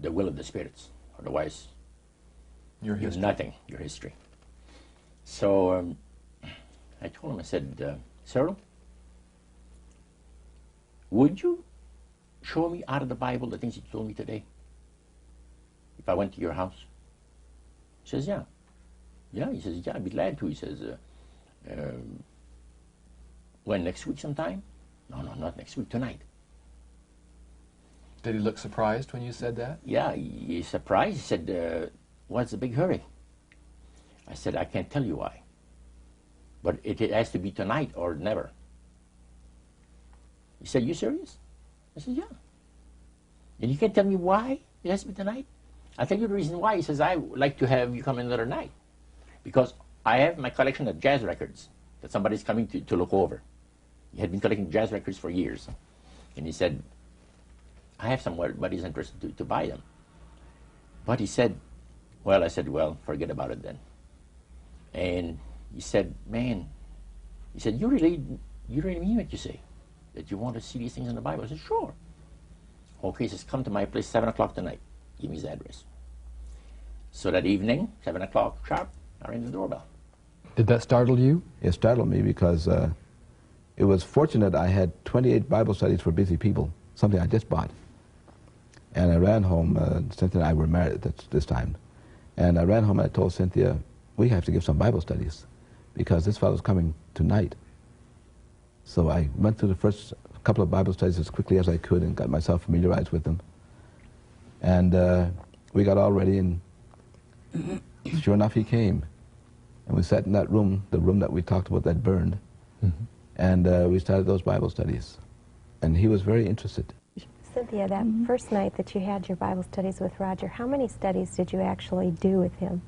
the will of the spirits, otherwise Your you're history. nothing, your history. So I told him, I said, Cyril, would you show me out of the Bible the things you told me today if I went to your house? He says, yeah. Yeah, he says, yeah, I'd be glad to. He says, when, next week sometime? No, not next week, tonight. Did he look surprised when you said that? Yeah, he's surprised. He said, what's the big hurry? I said, I can't tell you why. But it has to be tonight or never. He said, you serious? I said, yeah. And you can't tell me why it has to be tonight? I'll tell you the reason why. He says, I would like to have you come another night. Because I have my collection of jazz records that somebody's coming to look over. He had been collecting jazz records for years. And he said, I have somebody's interested to buy them. But he said, well, I said, well, forget about it then. And he said, man, He said, you really mean what you say? That you want to see these things in the Bible? I said, sure. Okay, he says, come to my place 7 o'clock tonight. Give me his address. So that evening, 7 o'clock sharp, I rang the doorbell. Did that startle you? It startled me because it was fortunate I had 28 Bible studies for busy people, something I just bought. And I ran home, Cynthia and I were married at this time, and I ran home and I told Cynthia, we have to give some Bible studies because this fellow's coming tonight. So I went through the first couple of Bible studies as quickly as I could and got myself familiarized with them. And we got all ready, and sure enough, he came. And we sat in that room, the room that we talked about that burned, and we started those Bible studies. And he was very interested. Cynthia, that first night that you had your Bible studies with Roger, how many studies did you actually do with him?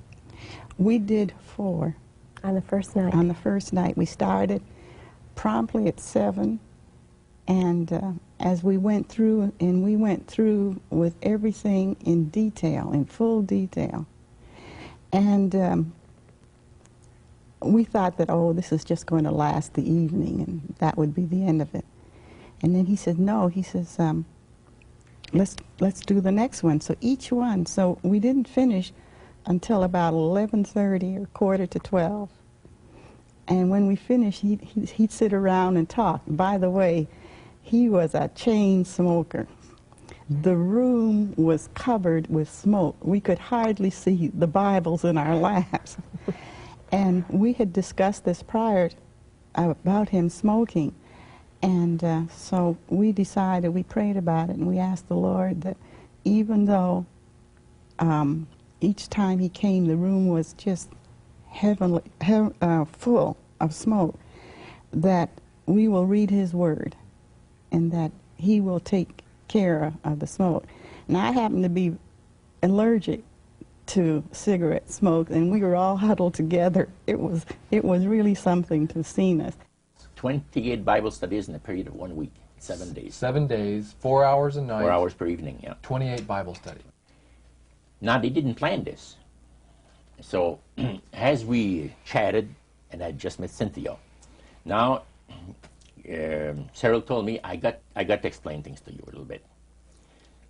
We did 4. On the first night? On the first night. We started promptly at 7, and as we went through, and we went through with everything in detail, in full detail. And we thought that, oh, this is just going to last the evening, and that would be the end of it. And then he said, no, he says, let's do the next one. So each one, so we didn't finish until about 11:30 or quarter to 12. And when we finished, he'd sit around and talk. By the way, he was a chain smoker. The room was covered with smoke. We could hardly see the Bibles in our laps. And we had discussed this prior about him smoking. And so we decided, we prayed about it, and we asked the Lord that even though each time he came, the room was just heavenly, full of smoke, that we will read his word and that he will take care of the smoke. And I happen to be allergic to cigarette smoke, and we were all huddled together. It was really something to see us. 28 Bible studies in a period of 1 week, 7 days. 7 days, 4 hours a night. 4 hours per evening, yeah. 28 Bible studies. Now, they didn't plan this. So, as we chatted, and I just met Cynthia, now, Cyril told me, I got to explain things to you a little bit.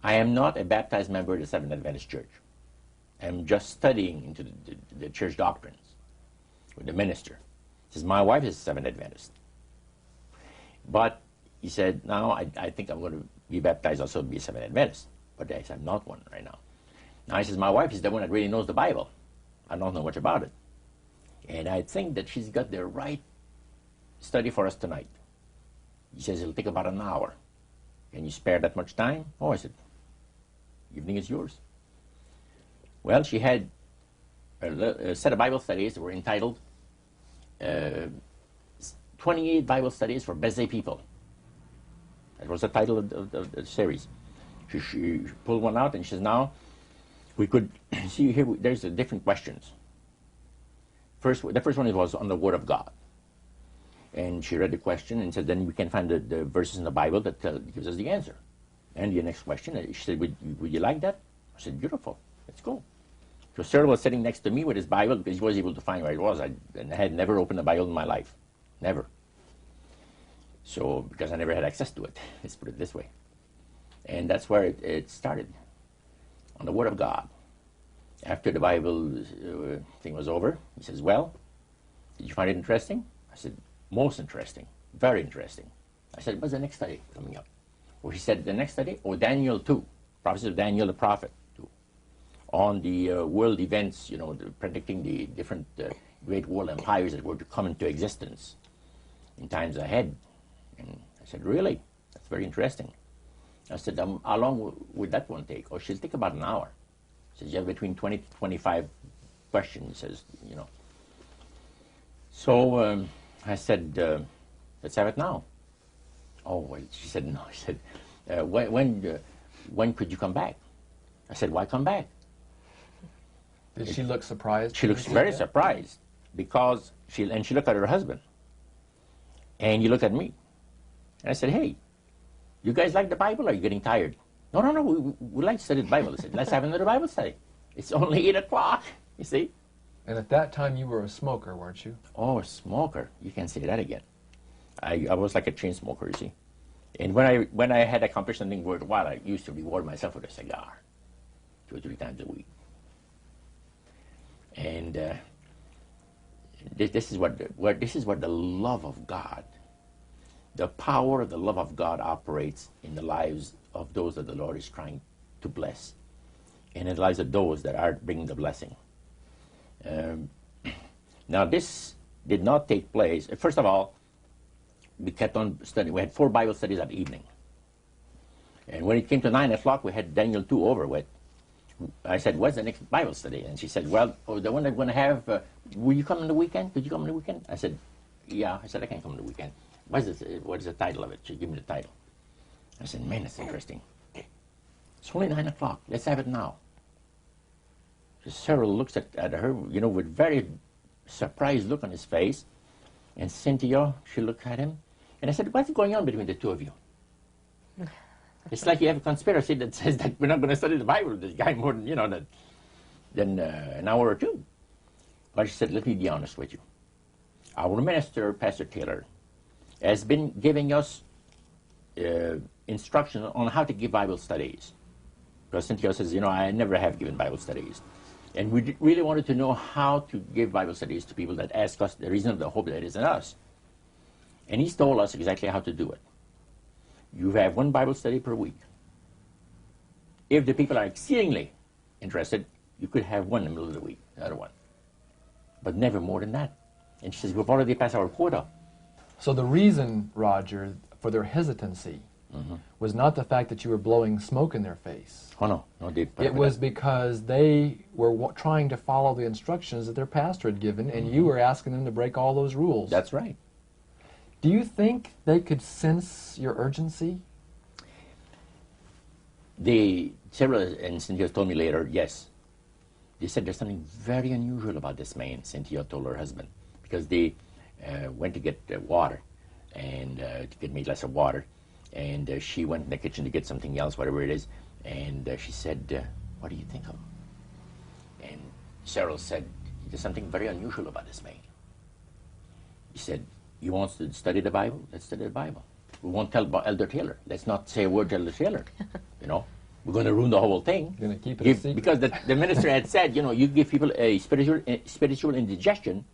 I am not a baptized member of the Seventh Adventist Church. I'm just studying into the church doctrines with the minister. He says, my wife is a Seventh Adventist. But he said, now I think I'm going to be baptized also to be a Seventh Adventist. But I said, I'm not one right now. Now he says, my wife is the one that really knows the Bible. I don't know much about it. And I think that she's got the right study for us tonight. He says, it'll take about an hour. Can you spare that much time? Oh, I said, evening is yours. Well, she had a set of Bible studies that were entitled 28 Bible Studies for Busy People. That was the title of the series. She pulled one out and she says, now, we could see here, there's the different questions. The first one was on the Word of God. And she read the question and said, then we can find the verses in the Bible that gives us the answer. And the next question, she said, would you like that? I said, beautiful, let's go. So Cyril was sitting next to me with his Bible because he was able to find where it was. I had never opened a Bible in my life, never. So, because I never had access to it, let's put it this way. And that's where it started, on the Word of God. After the Bible thing was over, he says, well, did you find it interesting? I said, most interesting, very interesting. I said, what's the next study coming up? Well, he said, the next study, Daniel 2, prophecy of Daniel the prophet, 2, on the world events, predicting the different great world empires that were to come into existence in times ahead. And I said, really? That's very interesting. I said, how long would that one take? Oh, she'll take about an hour. She says, you have between 20 to 25 questions, he says, So I said, let's have it now. Oh, well, she said, no. She said, when could you come back? I said, why come back? Did she look surprised? She looks very surprised because she looked at her husband. And you look at me. And I said, hey, you guys like the Bible or are you getting tired? No, we like to study the Bible. I said, let's have another Bible study. It's only 8 o'clock, you see. And at that time, you were a smoker, weren't you? Oh, smoker. You can say that again. I was like a chain smoker, you see. And when I had accomplished something worthwhile, I used to reward myself with a cigar 2 or 3 times a week. And this is what the love of God, the power of the love of God operates in the lives of those that the Lord is trying to bless, and in the lives of those that are bringing the blessing. Now, this did not take place. First of all, we kept on studying. We had 4 Bible studies that evening. And when it came to 9 o'clock, we had Daniel 2 over with. I said, what's the next Bible study? And she said, well, the one that we're going to have, will you come on the weekend? Could you come on the weekend? I said, yeah. I said, I can come on the weekend. What is the title of it? She gave me the title. I said, man, that's interesting. It's only 9 o'clock. Let's have it now. So Cyril looks at her, with very surprised look on his face. And Cynthia, she looked at him. And I said, what's going on between the two of you? It's like you have a conspiracy that says that we're not going to study the Bible with this guy more than, than an hour or 2. But she said, let me be honest with you. Our minister, Pastor Taylor, has been giving us instructions on how to give Bible studies. Because Cynthia says, I never have given Bible studies. And we really wanted to know how to give Bible studies to people that ask us the reason of the hope that is in us. And he's told us exactly how to do it. You have 1 Bible study per week. If the people are exceedingly interested, you could have 1 in the middle of the week, another one. But never more than that. And she says, we've already passed our quota. So the reason, Roger, for their hesitancy was not the fact that you were blowing smoke in their face. Oh, no. It was because they were trying to follow the instructions that their pastor had given, and you were asking them to break all those rules. That's right. Do you think they could sense your urgency? Sarah and Cynthia told me later, yes. They said there's something very unusual about this man, Cynthia told her husband, because they went to get water, and to get me a glass of water, and she went in the kitchen to get something else, whatever it is, and she said, what do you think of him? And Cheryl said, there's something very unusual about this man. He said, you want to study the Bible? Let's study the Bible. We won't tell about Elder Taylor. Let's not say a word to Elder Taylor. We're going to ruin the whole thing. You're going to keep it a secret. Because the minister had said, you give people a spiritual indigestion,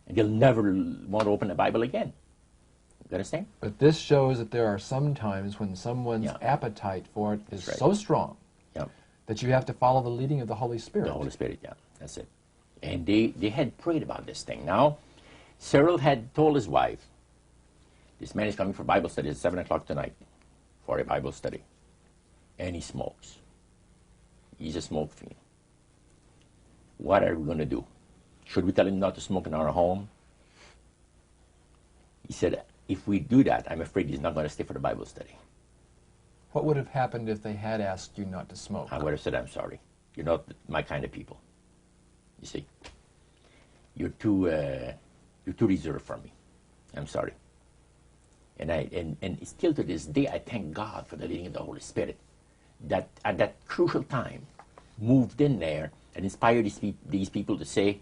and they'll never want to open the Bible again. You understand? But this shows that there are some times when someone's appetite for it is so strong that you have to follow the leading of the Holy Spirit. The Holy Spirit, that's it. And they had prayed about this thing. Now, Cyril had told his wife, this man is coming for Bible study at 7 o'clock tonight for a Bible study. And he smokes. He's a smoke fiend. What are we going to do? Should we tell him not to smoke in our home? He said, if we do that, I'm afraid he's not going to stay for the Bible study. What would have happened if they had asked you not to smoke? I would have said, I'm sorry. You're not my kind of people. You see? You're too reserved for me. I'm sorry. And still to this day, I thank God for the leading of the Holy Spirit that at that crucial time moved in there and inspired these people to say,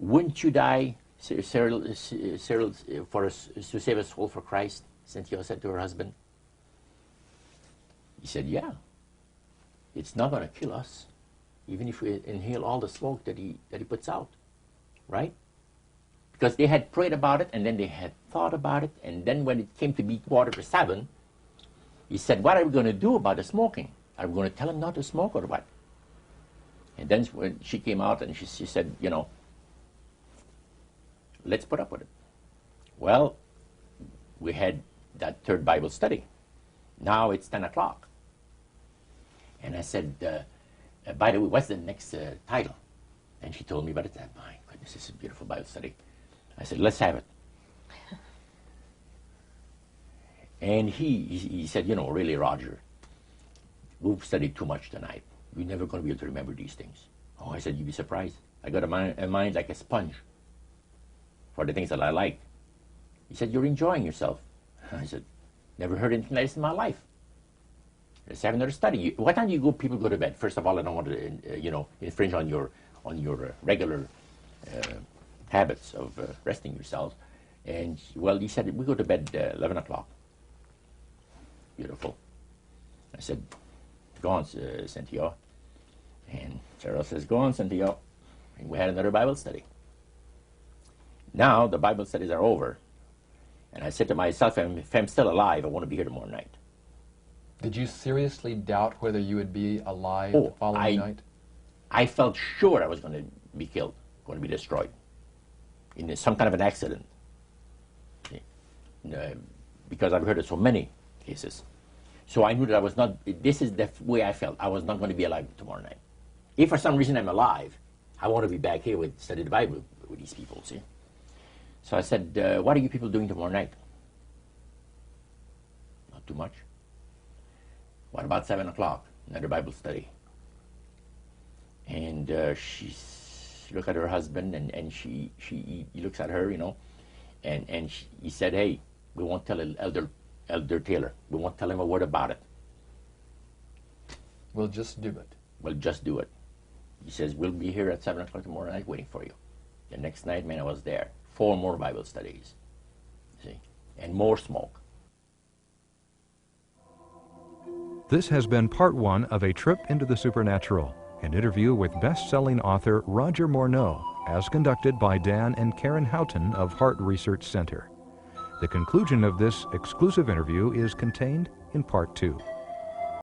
wouldn't you die, Cyril, to save a soul for Christ? Cynthia said to her husband. He said, yeah. It's not going to kill us, even if we inhale all the smoke that he puts out, right? Because they had prayed about it, and then they had thought about it, and then when it came to be 7:15, he said, what are we going to do about the smoking? Are we going to tell him not to smoke or what? And then when she came out and she said, let's put up with it. Well, we had that 3rd Bible study. Now it's 10 o'clock. And I said, by the way, what's the next title? And she told me about it. My goodness, this is a beautiful Bible study. I said, let's have it. And he said, really, Roger, we've studied too much tonight. We're never going to be able to remember these things. Oh, I said, you'd be surprised. I got a mind like a sponge for the things that I like. He said, you're enjoying yourself. I said, never heard anything like this in my life. Let's have another study. What time do people go to bed? First of all, I don't want to, infringe on on your regular habits of resting yourselves. And, well, he said, we go to bed 11 o'clock. Beautiful. I said, go on, Cynthia. And Cheryl says, go on, Cynthia. And we had another Bible study. Now the Bible studies are over. And I said to myself, if I'm still alive, I want to be here tomorrow night. Did you seriously doubt whether you would be alive the following night? I felt sure I was going to be killed, going to be destroyed in some kind of an accident. Because I've heard of so many cases. So I knew that I was not, this is the way I felt. I was not going to be alive tomorrow night. If for some reason I'm alive, I want to be back here with study the Bible with these people, see? So I said, what are you people doing tomorrow night? Not too much. What about 7 o'clock? Another Bible study. And she looked at her husband, and he looks at her, you know, and he said, hey, we won't tell Elder Taylor. We won't tell him a word about it. We'll just do it. We'll just do it. He says, we'll be here at 7 o'clock tomorrow night waiting for you. The next night, man, I was there. 4 more Bible studies, see, and more smoke. This has been part 1 of A Trip into the Supernatural, an interview with best-selling author Roger Morneau, as conducted by Dan and Karen Houghton of Heart Research Center. The conclusion of this exclusive interview is contained in part 2.